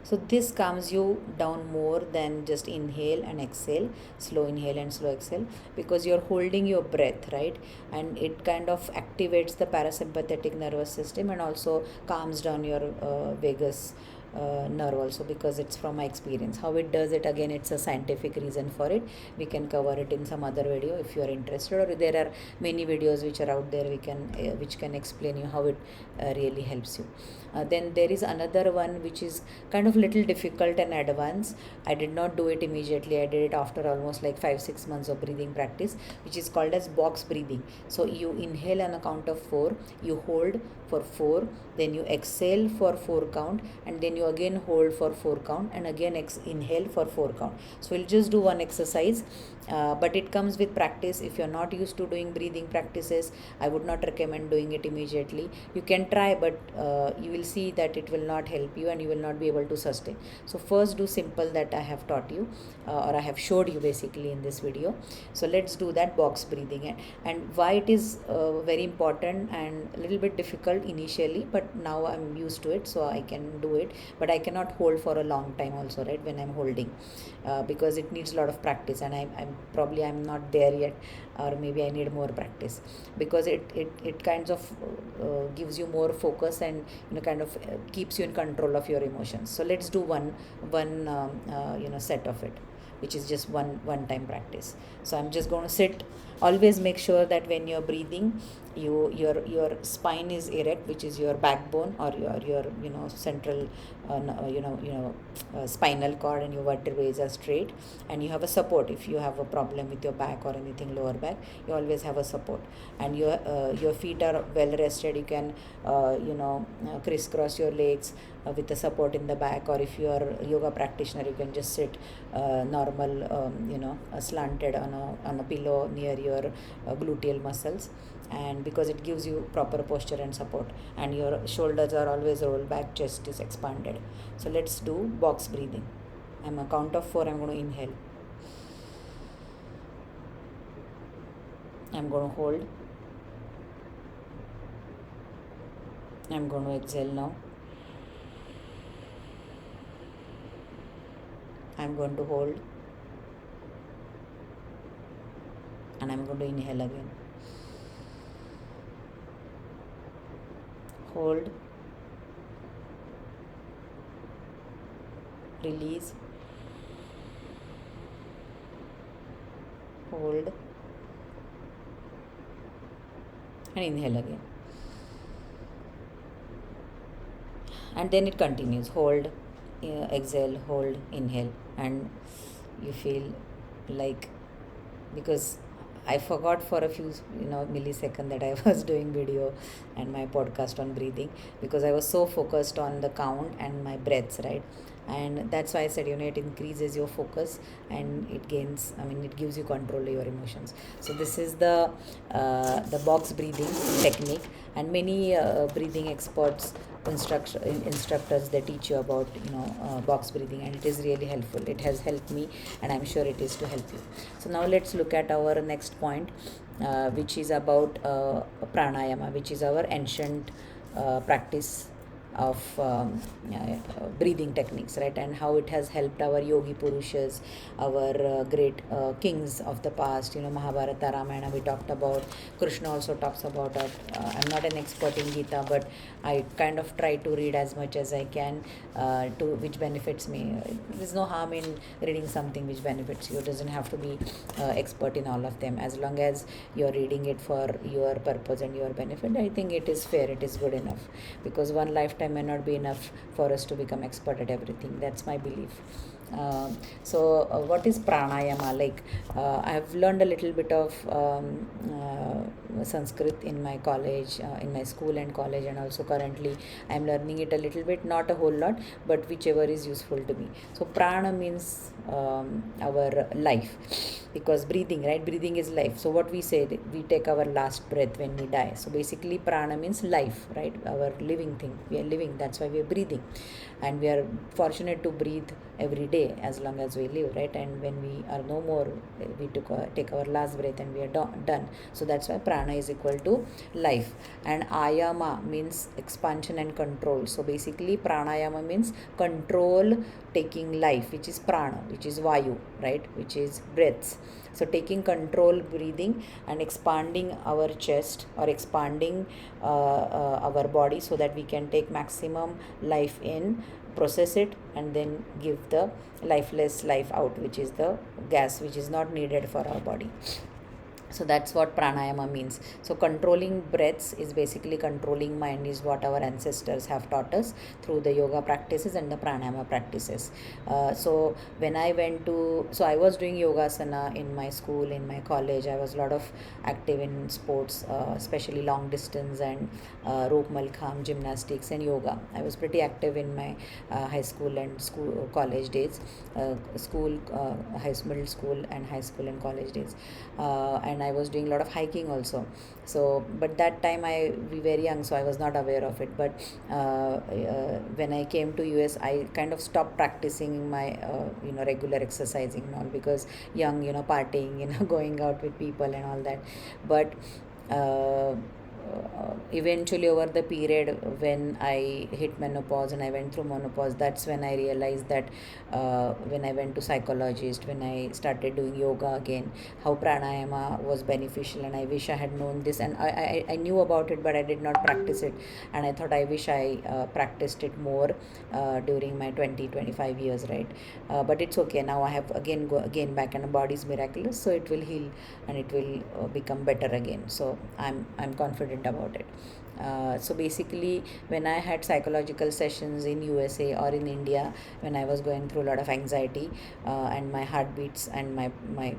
So this calms you down more than just inhale and exhale, slow inhale and slow exhale, because you're holding your breath, right? And it kind of activates the parasympathetic nervous system, and also calms down your vagus nerve also, because it's from my experience. How it does it, again, it's a scientific reason for it. We can cover it in some other video if you are interested, or there are many videos which are out there which can explain you how it really helps you. Then there is another one which is kind of little difficult and advanced. I did not do it immediately. I did it after almost like 5-6 months of breathing practice, which is called as box breathing. So you inhale on a count of 4, you hold for 4, then you exhale for 4 count, and then you again hold for 4 count, and again inhale for 4 count. So we'll just do one exercise, but it comes with practice. If you're not used to doing breathing practices, I would not recommend doing it immediately. You can try, but you will see that it will not help you, and you will not be able to sustain. So first do simple that I have taught you, or I have showed you basically in this video. So let's do that box breathing, and why it is very important and a little bit difficult initially, but now I'm used to it, so I can do it. But I cannot hold for a long time also, right, when I'm holding, because it needs a lot of practice, and I'm not there yet, or maybe I need more practice, because it kinds of gives you more focus, and kind of keeps you in control of your emotions. So let's do one set of it, which is just one time practice. So I'm just going to sit. Always make sure that when you're breathing, your spine is erect, which is your backbone, or your central spinal cord, and your vertebrae are straight, and you have a support. If you have a problem with your back or anything lower back, you always have a support, and your feet are well rested. You can crisscross your legs with the support in the back, or if you are a yoga practitioner, you can just sit normal, slanted on a pillow near your gluteal muscles, and because it gives you proper posture and support, and your shoulders are always rolled back, chest is expanded. So let's do box breathing. I'm a count of 4. I'm going to inhale. I'm going to hold. I'm going to exhale now. I'm going to hold, and I'm going to inhale again. Hold, release, hold, and inhale again. And then it continues, hold, exhale, hold, inhale, and you feel like, because I forgot for a few millisecond that I was doing video and my podcast on breathing, because I was so focused on the count and my breaths, right? And that's why I said, it increases your focus, and it gives you control of your emotions. So this is the box breathing technique, and many breathing experts, instructors, they teach you about box breathing, and it is really helpful. It has helped me, and I'm sure it is to help you. So now let's look at our next point, which is about pranayama, which is our ancient practice of breathing techniques, right? And how it has helped our yogi purushas, our great kings of the past. Mahabharata, Ramayana we talked about. Krishna also talks about it. I'm not an expert in Gita, but I kind of try to read as much as I can, to which benefits me. There's no harm in reading something which benefits you. It doesn't have to be expert in all of them. As long as you're reading it for your purpose and your benefit, I think it is fair, it is good enough, because one lifetime may not be enough for us to become expert at everything. That's my belief. What is pranayama? I have learned a little bit of Sanskrit in my college, in my school and college, and also currently I am learning it a little bit, not a whole lot, but whichever is useful to me. So prana means our life, because breathing, right? Breathing is life. So what we say, we take our last breath when we die. So basically prana means life, right? Our living thing. We are living, that's why we are breathing, and we are fortunate to breathe every day as long as we live, right? And when we are no more, we take our last breath and we are done. So that's why prana is equal to life. And ayama means expansion and control. So basically pranayama means control, taking life, which is prana, which is vayu, right? Which is breaths. So taking control, breathing, and expanding our chest, or expanding our body, so that we can take maximum life in, process it, and then give the lifeless life out, which is the gas which is not needed for our body. So that's what pranayama means. So controlling breaths is basically controlling mind, is what our ancestors have taught us through the yoga practices and the pranayama practices. So I was doing yogasana in my school, in my college. I was a lot of active in sports, especially long distance and rope malkham, gymnastics, and yoga. I was pretty active in my high school and college days, middle school and high school and college days, and I was doing a lot of hiking also. So but that time we very young, so I was not aware of it. But when I came to US, I kind of stopped practicing my regular exercising and all, because young, partying, going out with people and all that. But eventually, over the period when I hit menopause and I went through menopause, that's when I realized that, when I went to psychologist, when I started doing yoga again, how pranayama was beneficial. And I wish I had known this, and I knew about it, but I did not practice it. And I thought, I wish I practiced it more during my 25 years, right? But it's okay, now I have again back, and the body is miraculous, so it will heal and it will become better again. So I'm confident about it. So basically, when I had psychological sessions in USA or in India, when I was going through a lot of anxiety, and my heartbeats and my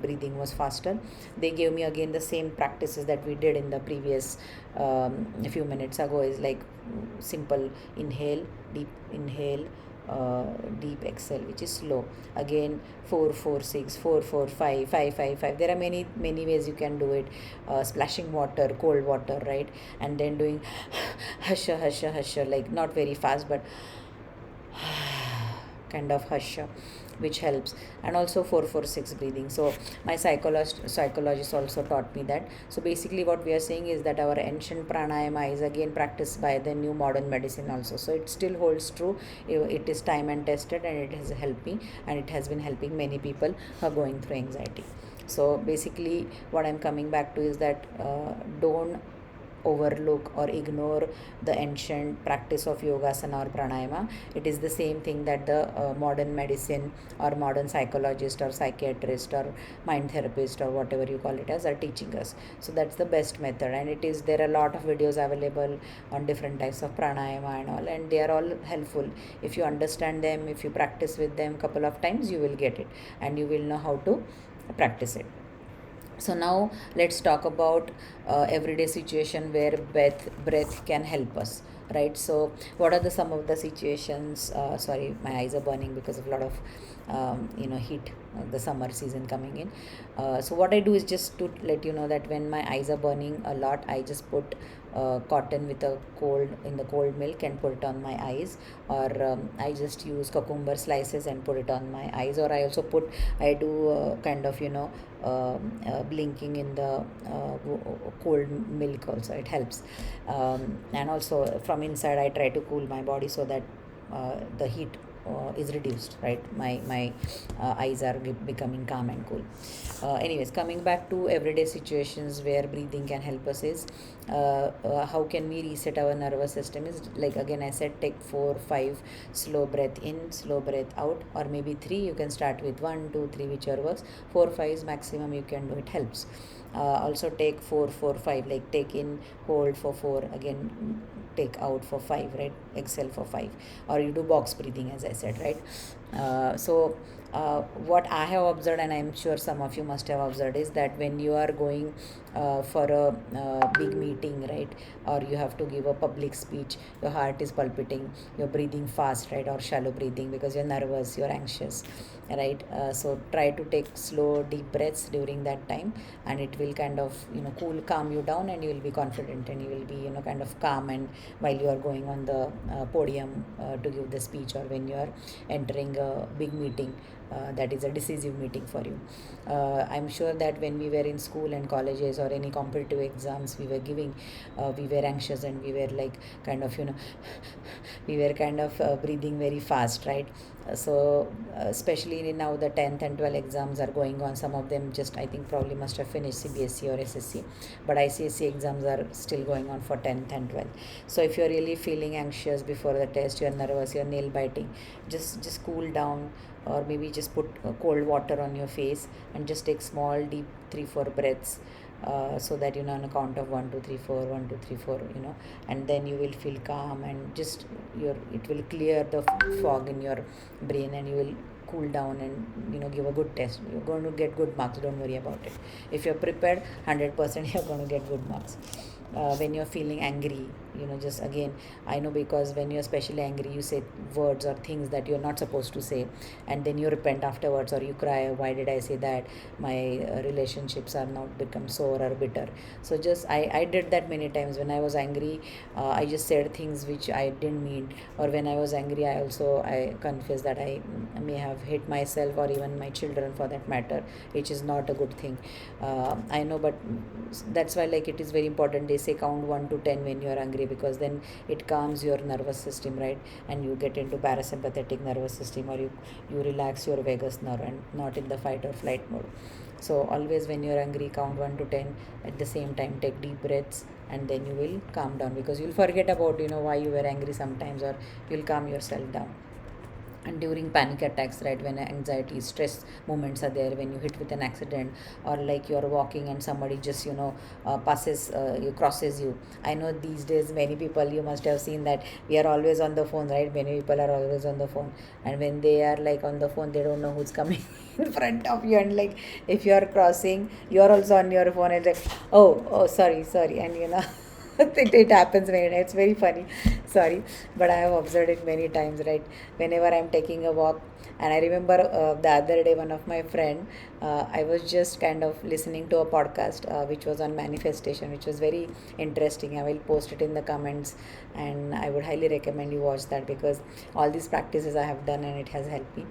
breathing was faster, they gave me again the same practices that we did in the previous a few minutes ago. Is like simple inhale, deep inhale, deep exhale, which is slow. Again, 4 4 6 4 4 5 5 5 5. There are many ways you can do it. Splashing water, cold water, right? And then doing husha husha husha, like not very fast, but kind of husha. which helps. And also 446 breathing. So my psychologist also taught me that. So basically what we are saying is that our ancient pranayama is again practiced by the new modern medicine also. So it still holds true. It is time and tested, and it has helped me, and it has been helping many people who are going through anxiety. So basically what I'm coming back to is that don't overlook or ignore the ancient practice of yogasana or pranayama. It is the same thing that the modern medicine or modern psychologist or psychiatrist or mind therapist or whatever you call it as are teaching us. So that's the best method, and it is, there are a lot of videos available on different types of pranayama and all, and they are all helpful. If you understand them, if you practice with them couple of times, you will get it, and you will know how to practice it. So now let's talk about everyday situation where breath can help us, right? So what are the some of the situations? Sorry, my eyes are burning because of a lot of heat, the summer season coming in. So what I do is just to let you know that when my eyes are burning a lot, I just put cotton with a cold milk and put it on my eyes, or I just use cucumber slices and put it on my eyes, or I do kind of blinking in the cold milk also. It helps, and also from inside I try to cool my body so that the heat is reduced, right? My eyes are becoming calm and cool. Anyways, coming back to everyday situations where breathing can help us is how can we reset our nervous system is, like again I said, take 4-5 slow breath in, slow breath out, or maybe 3. You can start with 1-2-3, whichever works. 4-5 is maximum you can do, it helps. Also take 4-4-5, like take in, hold for 4, again take out for 5, right? Exhale for 5, or you do box breathing as I said, right? What I have observed, and I'm sure some of you must have observed, is that when you are going for a big meeting, right, or you have to give a public speech, your heart is palpitating, you're breathing fast, right, or shallow breathing because you're nervous, you're anxious, right? So try to take slow deep breaths during that time, and it will kind of calm you down, and you will be confident, and you will be kind of calm, and while you are going on the podium to give the speech, or when you are entering a big meeting that is a decisive meeting for you. I'm sure that when we were in school and colleges or any competitive exams we were giving, we were anxious, and we were like kind of we were kind of breathing very fast, right? Especially now the 10th and 12th exams are going on. Some of them just, I think, probably must have finished CBSE or SSC, but ICSE exams are still going on for 10th and 12th. So if you're really feeling anxious before the test, you're nervous, you're nail biting, just cool down, or maybe just put cold water on your face and just take small deep 3-4 breaths, so that on a count of 1 2 3 4, 1 2 3 4, and then you will feel calm, and just it will clear the fog in your brain, and you will cool down, and give a good test. You're going to get good marks, don't worry about it. If you're prepared 100%, you're going to get good marks. When you're feeling angry, just again, I know, because when you're especially angry, you say words or things that you're not supposed to say, and then you repent afterwards, or you cry, why did I say that, my relationships are now become sore or bitter. So just I did that many times. When I was angry, I just said things which I didn't mean, or when I was angry, I confess that I may have hit myself, or even my children for that matter, which is not a good thing. I know, but that's why, like, it is very important. They say count 1 to 10 when you are angry, because then it calms your nervous system, right? And you get into parasympathetic nervous system, or you relax your vagus nerve, and not in the fight or flight mode. So always when you're angry, count 1 to 10. At the same time, take deep breaths, and then you will calm down, because you'll forget about why you were angry sometimes, or you'll calm yourself down. And during panic attacks, right, when anxiety, stress moments are there, when you hit with an accident, or like you're walking and somebody just crosses you. I know these days many people, you must have seen that we are always on the phone, right? Many people are always on the phone, and when they are like on the phone, they don't know who's coming in front of you, and like if you are crossing, you're also on your phone, and like, oh sorry, and it happens many times. It's very funny. Sorry, but I have observed it many times, right? Whenever I'm taking a walk, and I remember the other day, one of my friend I was just kind of listening to a podcast which was on manifestation, which was very interesting. I will post it in the comments, and I would highly recommend you watch that, because all these practices I have done and it has helped me.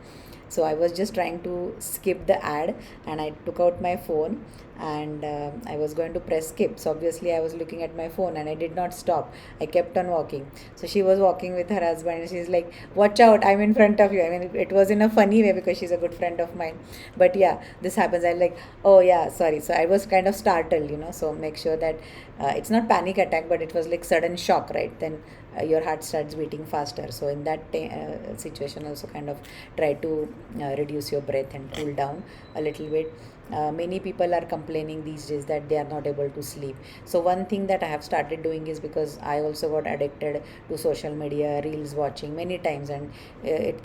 So I was just trying to skip the ad, and I took out my phone, and I was going to press skip. So obviously I was looking at my phone and I did not stop. I kept on walking. So she was walking with her husband, and she's like, "Watch out, I'm in front of you." I mean, it was in a funny way because she's a good friend of mine. But yeah, this happens. I'm like, "Oh yeah, sorry." So I was kind of startled, So make sure that it's not panic attack, but it was like sudden shock, right? Then your heart starts beating faster. So in that situation, also kind of try to reduce your breath and cool down a little bit. Many people are complaining these days that they are not able to sleep. So one thing that I have started doing is, because I also got addicted to social media, reels watching many times, and it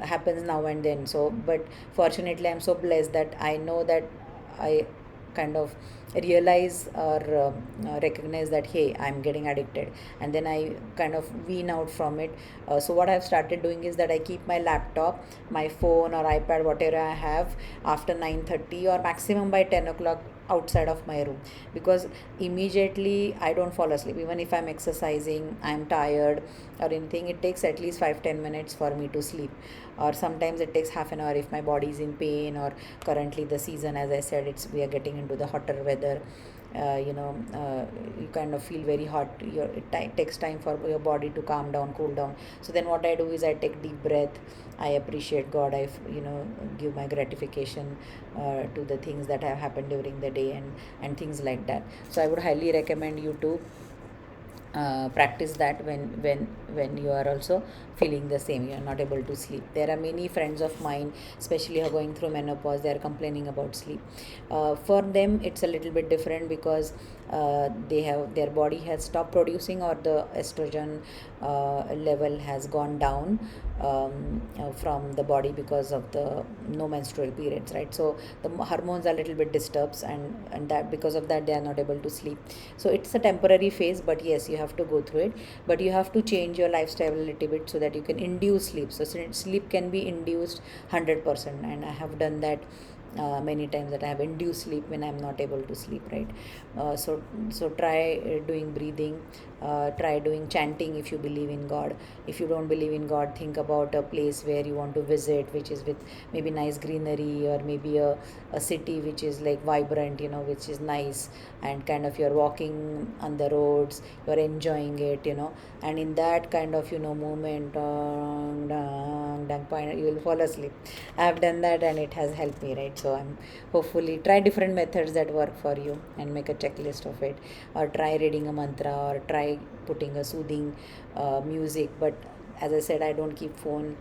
happens now and then. So but fortunately I'm so blessed that I know that I kind of realize or recognize that, hey, I'm getting addicted, and then I kind of wean out from it. So what I've started doing is that I keep my laptop, my phone or iPad, whatever I have, after 9:30 or maximum by 10 o'clock outside of my room, because immediately I don't fall asleep. Even if I'm exercising, I'm tired or anything, it takes at least 5-10 minutes for me to sleep, or sometimes it takes half an hour if my body is in pain, or currently the season, as I said, it's we are getting into the hotter weather. You kind of feel very hot. It takes time for your body to calm down, cool down. So then what I do is I take deep breath. I appreciate God. Give my gratification to the things that have happened during the day, and things like that. So I would highly recommend you to practice that when you are also feeling the same, you are not able to sleep. There are many friends of mine, especially who are going through menopause, they are complaining about sleep. For them it's a little bit different, because they have their body has stopped producing, or the estrogen level has gone down from the body because of the no menstrual periods, right? So the hormones are a little bit disturbed, and that because of that they are not able to sleep. So it's a temporary phase, but yes, you have to go through it. But you have to change your lifestyle a little bit so that you can induce sleep. So sleep can be induced 100%, and I have done that many times, that I have induced sleep when I'm not able to sleep, right? So try doing breathing, try doing chanting if you believe in God. If you don't believe in God, think about a place where you want to visit, which is with maybe nice greenery, or maybe a city which is like vibrant, which is nice, and kind of you're walking on the roads, you're enjoying it, and in that kind of movement, you will fall asleep. I have done that and it has helped me, right? So I'm hopefully try different methods that work for you and make a checklist of it, or try reading a mantra, or try putting a soothing music. But as I said, I don't keep phone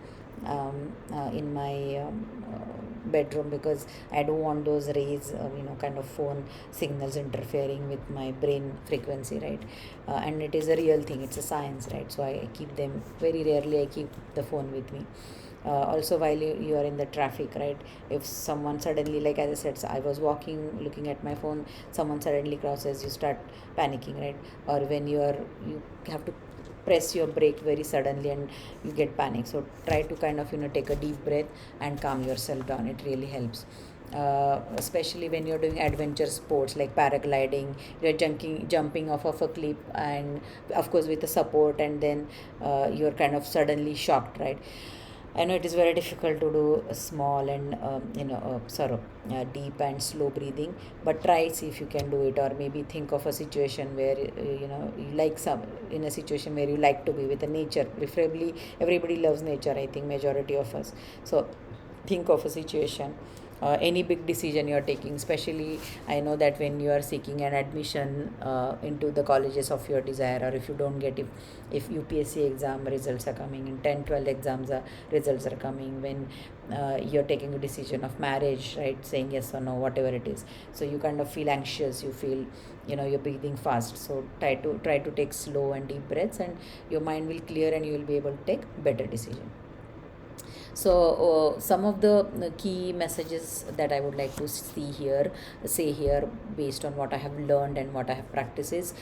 in my bedroom, because I don't want those rays, kind of phone signals interfering with my brain frequency, right? And it is a real thing, it's a science, right? So I keep them very rarely. I keep the phone with me. Also, while you are in the traffic, right? If someone suddenly, like as I said, so I was walking looking at my phone, someone suddenly crosses, you start panicking, right? Or when you have to press your brake very suddenly and you get panic. So try to kind of take a deep breath and calm yourself down. It really helps. Especially when you're doing adventure sports like paragliding, you're jumping off of a cliff, and of course with the support, and then you're kind of suddenly shocked, right? I know it is very difficult to do a small and sort of deep and slow breathing, but try, see if you can do it. Or maybe think of a situation where you like some in a situation where you like to be with the nature. Preferably, everybody loves nature. I think majority of us. So think of a situation, any big decision you're taking. Especially I know that when you are seeking an admission into the colleges of your desire, or if you don't get, if UPSC exam results are coming in, 10-12 exams results are coming, when you're taking a decision of marriage, right? Saying yes or no, whatever it is. So you kind of feel anxious, you feel you're breathing fast. So try to take slow and deep breaths, and your mind will clear and you will be able to take better decision. So some of the key messages that I would like to say here, based on what I have learned and what I have practiced, is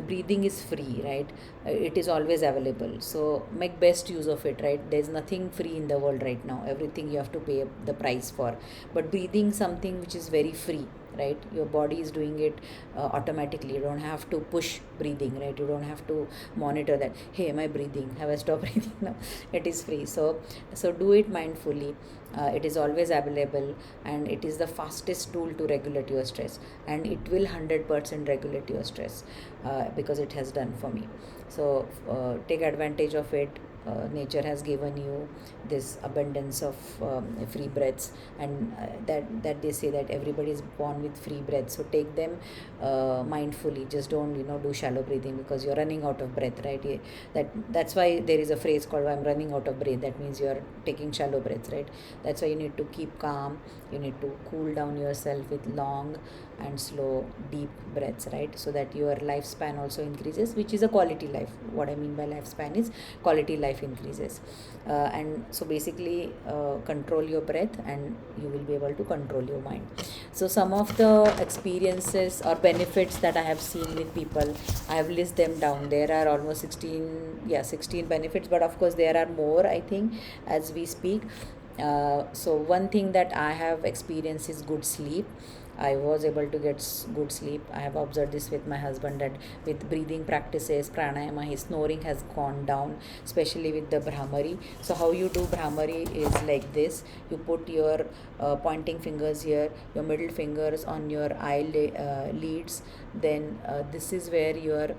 breathing is free, right? It is always available, so make best use of it, right? There's nothing free in the world right now. Everything you have to pay the price for. But breathing, something which is very free, right? Your body is doing it automatically. You don't have to push breathing, right? You don't have to monitor that, hey, am I breathing, have I stopped breathing? No, it is free. So do it mindfully. It is always available, and it is the fastest tool to regulate your stress, and it will 100% regulate your stress, because it has done for me. So take advantage of it. Nature has given you this abundance of free breaths, and that they say that everybody is born with free breath. So take them mindfully. Just don't do shallow breathing, because you're running out of breath, right? That's why there is a phrase called, I'm running out of breath. That means you're taking shallow breaths, right? That's why you need to keep calm. You need to cool down yourself with long and slow deep breaths, right? So that your lifespan also increases, which is a quality life. What I mean by lifespan is quality life increases. And so basically, control your breath, and you will be able to control your mind. So some of the experiences or benefits that I have seen with people, I have listed them down. There are almost 16 benefits, but of course there are more, I think, as we speak. So one thing that I have experienced is good sleep. I was able to get good sleep. I have observed this with my husband, that with breathing practices, pranayama, his snoring has gone down, especially with the Brahmari. So how you do Brahmari is like this: you put your pointing fingers here, your middle fingers on your leads. Then this is where your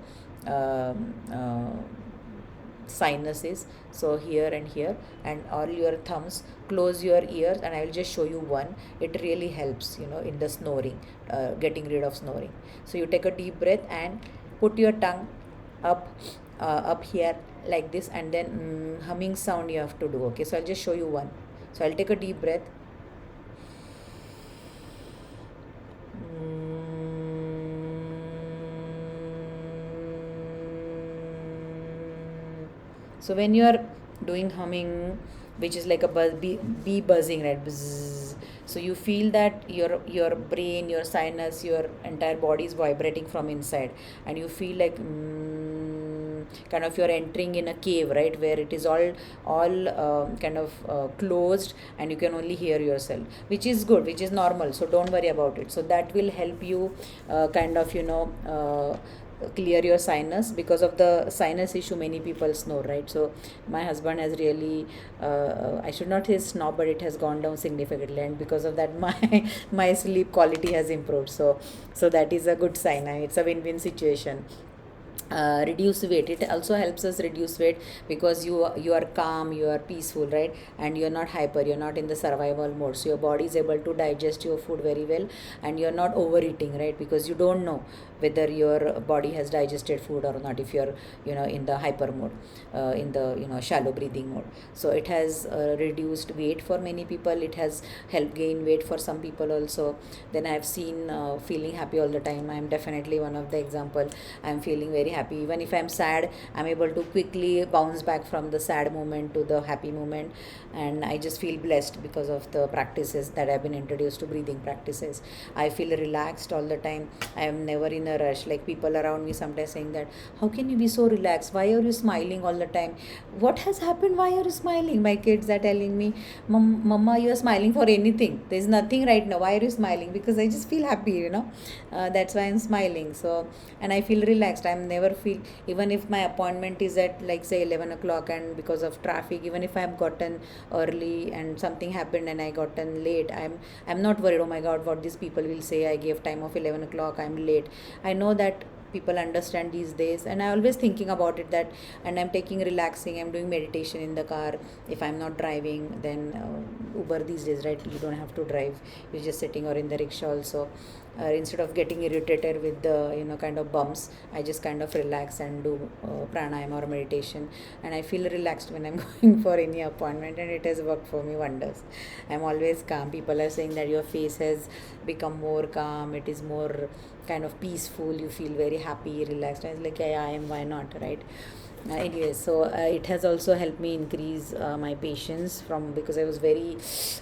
sinuses, so here and here, and all your thumbs. Close your ears, and I will just show you one. It really helps, in the snoring, getting rid of snoring. So you take a deep breath and put your tongue up, up here like this, and then humming sound you have to do. Okay, so I'll just show you one. So I'll take a deep breath. So when you are doing humming, which is like a bee buzzing, right? Buzz. So you feel that your brain, your sinus, your entire body is vibrating from inside, and you feel like kind of you're entering in a cave, right, where it is all kind of closed, and you can only hear yourself, which is good, which is normal. So don't worry about it. So that will help you kind of clear your sinus. Because of the sinus issue, many people snore, right? So my husband has really I should not say snob, but it has gone down significantly, and because of that my sleep quality has improved. So that is a good sign. It's a win-win situation. Reduce weight. It also helps us reduce weight, because you are calm, you are peaceful, right? And you're not hyper, you're not in the survival mode, so your body is able to digest your food very well, and you're not overeating, right? Because you don't know whether your body has digested food or not, if you're in the hyper mode, in the shallow breathing mode. So it has reduced weight for many people. It has helped gain weight for some people also. Then I have seen feeling happy all the time. I am definitely one of the example. I am feeling very happy. Even if I'm sad, I'm able to quickly bounce back from the sad moment to the happy moment, and I just feel blessed because of the practices that I've been introduced to, breathing practices. I feel relaxed all the time. I am never in a rush. Like, people around me sometimes saying that, how can you be so relaxed? Why are you smiling all the time? What has happened? Why are you smiling? My kids are telling me, Mama, you are smiling for anything. There's nothing right now. Why are you smiling? Because I just feel happy, that's why I'm smiling. So, and I feel relaxed. I'm never feel, even if my appointment is at, like, say 11 o'clock, and because of traffic, even if I've gotten early and something happened and I gotten late, I'm not worried. Oh my God, what these people will say, I gave time of 11 o'clock, I'm late. I know that people understand these days, and I always thinking about it, that, and I'm taking relaxing, I'm doing meditation in the car. If I'm not driving, then Uber these days, right, you don't have to drive, you're just sitting, or in the rickshaw also. Instead of getting irritated with the kind of bumps, I just kind of relax and do pranayama or meditation, and I feel relaxed when I'm going for any appointment, and it has worked for me wonders. I'm always calm. People are saying that your face has become more calm, it is more kind of peaceful, you feel very happy, relaxed. I was like, yeah, I am, why not, right? Anyway, so it has also helped me increase my patience from, because I was very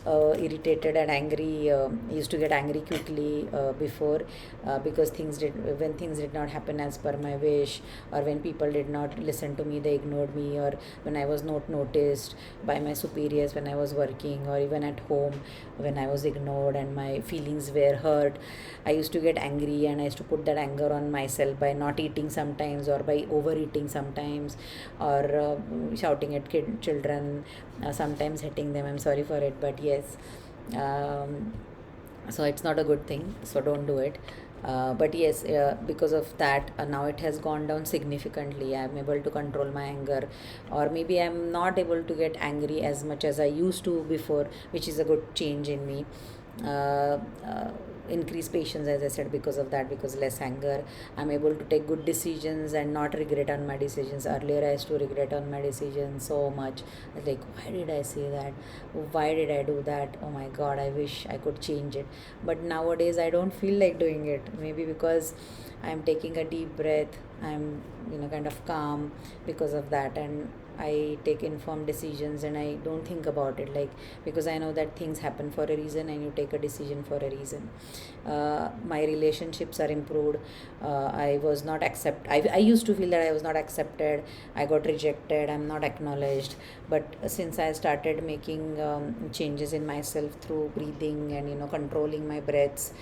irritated and angry. I used to get angry quickly before, because things did not happen as per my wish, or when people did not listen to me, they ignored me, or when I was not noticed by my superiors when I was working, or even at home when I was ignored and my feelings were hurt. I used to get angry, and I used to put that anger on myself by not eating sometimes, or by overeating sometimes, or shouting at children, sometimes hitting them. I'm sorry for it, but yes. Um, so it's not a good thing, so don't do it. But yes, because of that, now it has gone down significantly. I'm able to control my anger, or maybe I'm not able to get angry as much as I used to before, which is a good change in me. uh, uh, Increase patience, as I said, because of that, because less anger. I'm able to take good decisions and not regret on my decisions. Earlier I used to regret on my decisions so much. I was like, why did I say that, why did I do that, oh my god, I wish I could change it. But nowadays I don't feel like doing it, maybe because I'm taking a deep breath. I'm kind of calm because of that, and I take informed decisions, and I don't think about it, like, because I know that things happen for a reason, and you take a decision for a reason. My relationships are improved. I was not I used to feel that I was not accepted, I got rejected, I'm not acknowledged. But since I started making changes in myself through breathing and controlling my breaths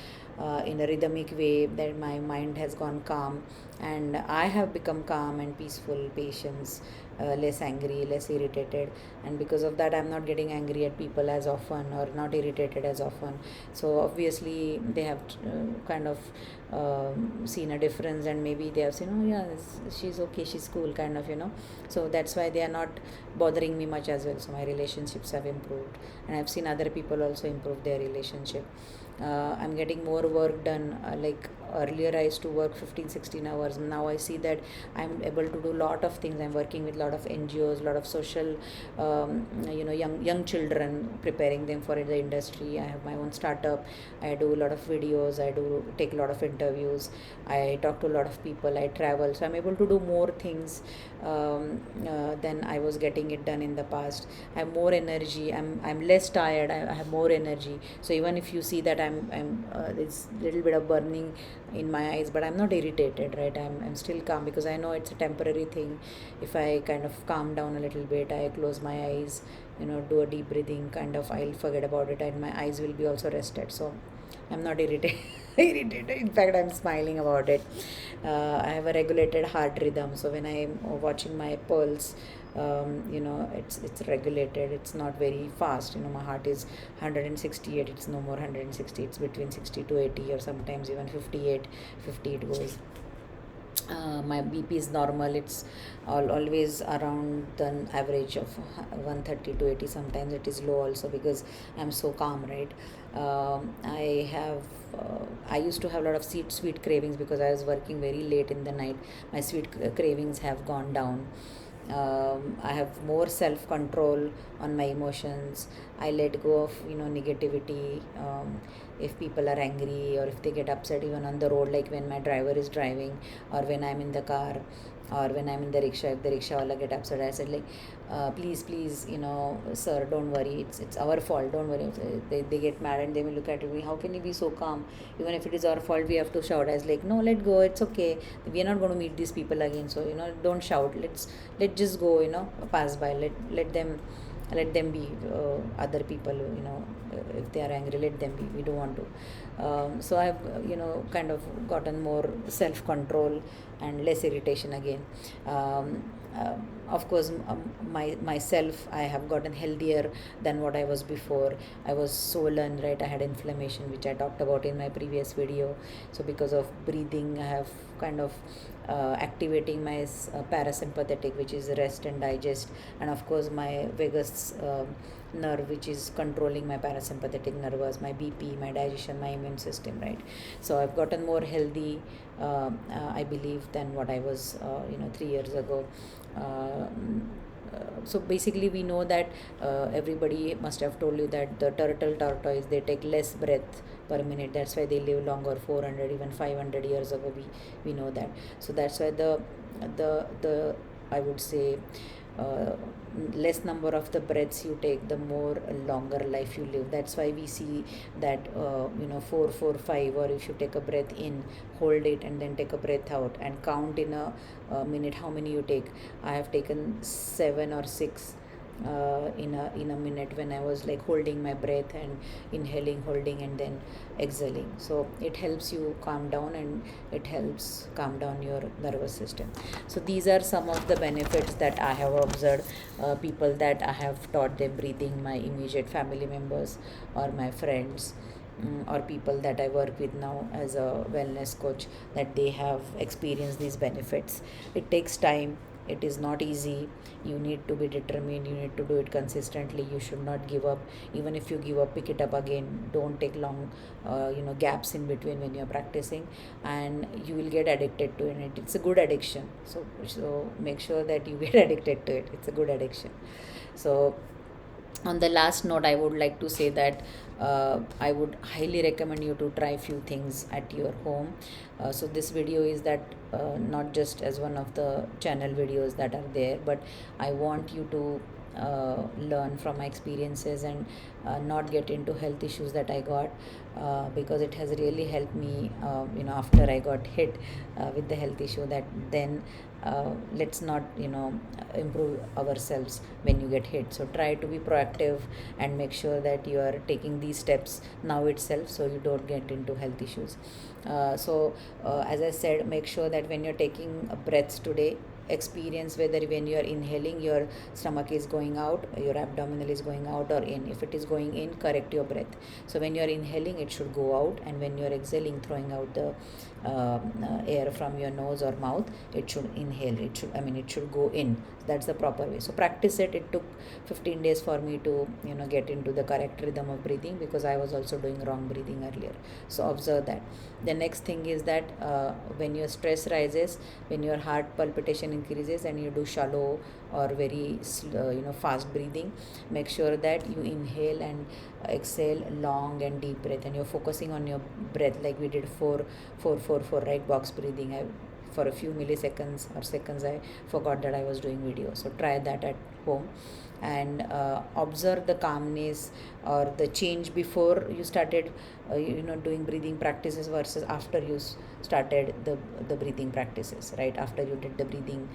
in a rhythmic way, that my mind has gone calm, and I have become calm and peaceful, patience, less angry, less irritated. And because of that, I'm not getting angry at people as often, or not irritated as often. So obviously they have kind of seen a difference, and maybe they have seen, oh yeah, she's okay, she's cool, kind of, so that's why they are not bothering me much as well. So my relationships have improved, and I've seen other people also improve their relationship. I'm getting more work done. Like earlier I used to work 15-16 hours. Now I see that I'm able to do a lot of things. I'm working with a lot of NGOs, a lot of social young children, preparing them for the industry. I have my own startup. I do a lot of videos, I do take a lot of interviews, I talk to a lot of people, I travel. So I'm able to do more things than I was getting it done in the past. I have more energy, I'm less tired, I have more energy. So even if you see that I'm there's little bit of burning in my eyes, but I'm not irritated, right? I'm still calm, because I know it's a temporary thing. If I kind of calm down a little bit, I close my eyes, do a deep breathing, kind of, I'll forget about it, and my eyes will be also rested. So I'm not irritated. Irritated, in fact I'm smiling about it. I have a regulated heart rhythm, so when I'm watching my pulse, it's regulated, it's not very fast. My heart is 168, it's no more 160, it's between 60 to 80, or sometimes even 58, 50 it goes. My BP is normal, it's always around the average of 130 to 80. Sometimes it is low also, because I'm so calm, right? I used to have a lot of sweet cravings, because I was working very late in the night. My sweet cravings have gone down. I have more self control on my emotions. I let go of negativity. If people are angry, or if they get upset even on the road, like when my driver is driving, or when I'm in the car, or when I'm in the rickshaw, if the rickshawala get upset, I said, like, please, sir, don't worry, it's our fault, don't worry. They get mad, and they will look at me, how can you be so calm, even if it is our fault we have to shout. I was like, no, let go, it's okay, we are not going to meet these people again, so don't shout, let just go, pass by, let them be. Other people, if they are angry, let them be, we don't want to. So I've kind of gotten more self control and less irritation again. um, of course, myself, I have gotten healthier than what I was before. I was swollen, right? I had inflammation, which I talked about in my previous video. So because of breathing, I have kind of activating my parasympathetic, which is rest and digest, and of course my vagus nerve, which is controlling my parasympathetic nervous, my BP, my digestion, my immune system, right? So I've gotten more healthy, I believe, than what I was 3 years ago. So basically we know that everybody must have told you that the tortoise, they take less breath per minute, that's why they live longer, 400, even 500 years ago, we know that. So that's why the I would say uh, less number of the breaths you take, the more longer life you live. That's why we see that 4 4 5, or if you take a breath in, hold it, and then take a breath out and count in a minute how many you take. I have taken 7 or 6 in a minute, when I was like holding my breath and inhaling, holding, and then exhaling. So it helps you calm down, and it helps calm down your nervous system. So these are some of the benefits that I have observed. People that I have taught them breathing, my immediate family members or my friends, or people that I work with now as a wellness coach, that they have experienced these benefits. It takes time, it is not easy. You need to be determined, you need to do it consistently, you should not give up. Even if you give up, pick it up again. Don't take long gaps in between when you're practicing, and you will get addicted to it. It's a good addiction, so make sure that you get addicted to it. It's a good addiction. So on the last note, I would like to say that I would highly recommend you to try few things at your home. So this video is that not just as one of the channel videos that are there, but I want you to learn from my experiences, and not get into health issues that I got, because it has really helped me after I got hit with the health issue, that then let's not improve ourselves when you get hit. So try to be proactive and make sure that you are taking these steps now itself, so you don't get into health issues. As I said, make sure that when you're taking breaths today, experience whether when you are inhaling, your stomach is going out, your abdominal is going out or in. If it is going in, correct your breath. So when you are inhaling, it should go out, and when you are exhaling, throwing out the air from your nose or mouth, it should inhale. It should go in. That's the proper way. So practice it. It took 15 days for me to get into the correct rhythm of breathing, because I was also doing wrong breathing earlier. So observe that. The next thing is that when your stress rises, when your heart palpitation increases, and you do shallow or very fast breathing, make sure that you inhale and exhale long and deep breath, and you're focusing on your breath, like we did 4 4 4 4, right? Box breathing. For a few milliseconds or seconds, I forgot that I was doing video. So try that at home, and observe the calmness or the change before you started doing breathing practices versus after you started the breathing practices, right? After you did the breathing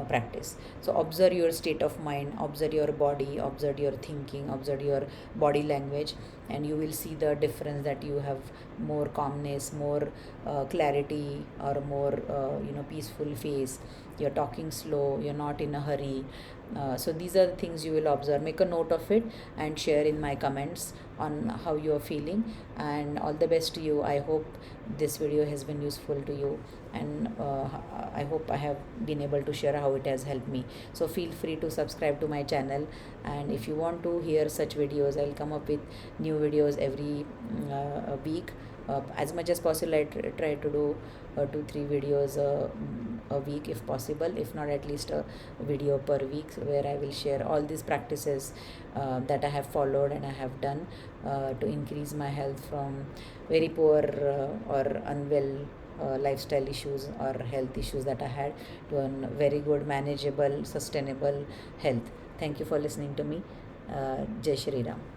practice. So observe your state of mind, observe your body, observe your thinking, observe your body language, and you will see the difference, that you have more calmness, more clarity, or more peaceful face. You're talking slow, you're not in a hurry. So these are the things you will observe. Make a note of it and share in my comments on how you are feeling, and all the best to you. I hope this video has been useful to you, and I hope I have been able to share how it has helped me. So feel free to subscribe to my channel, and if you want to hear such videos, I'll come up with new videos every week. As much as possible, I try to do 2 3 videos a week if possible, if not at least a video per week, where I will share all these practices that I have followed and I have done to increase my health from very poor or unwell lifestyle issues or health issues that I had, to a very good, manageable, sustainable health. Thank you for listening to me. Jai Shri Ram.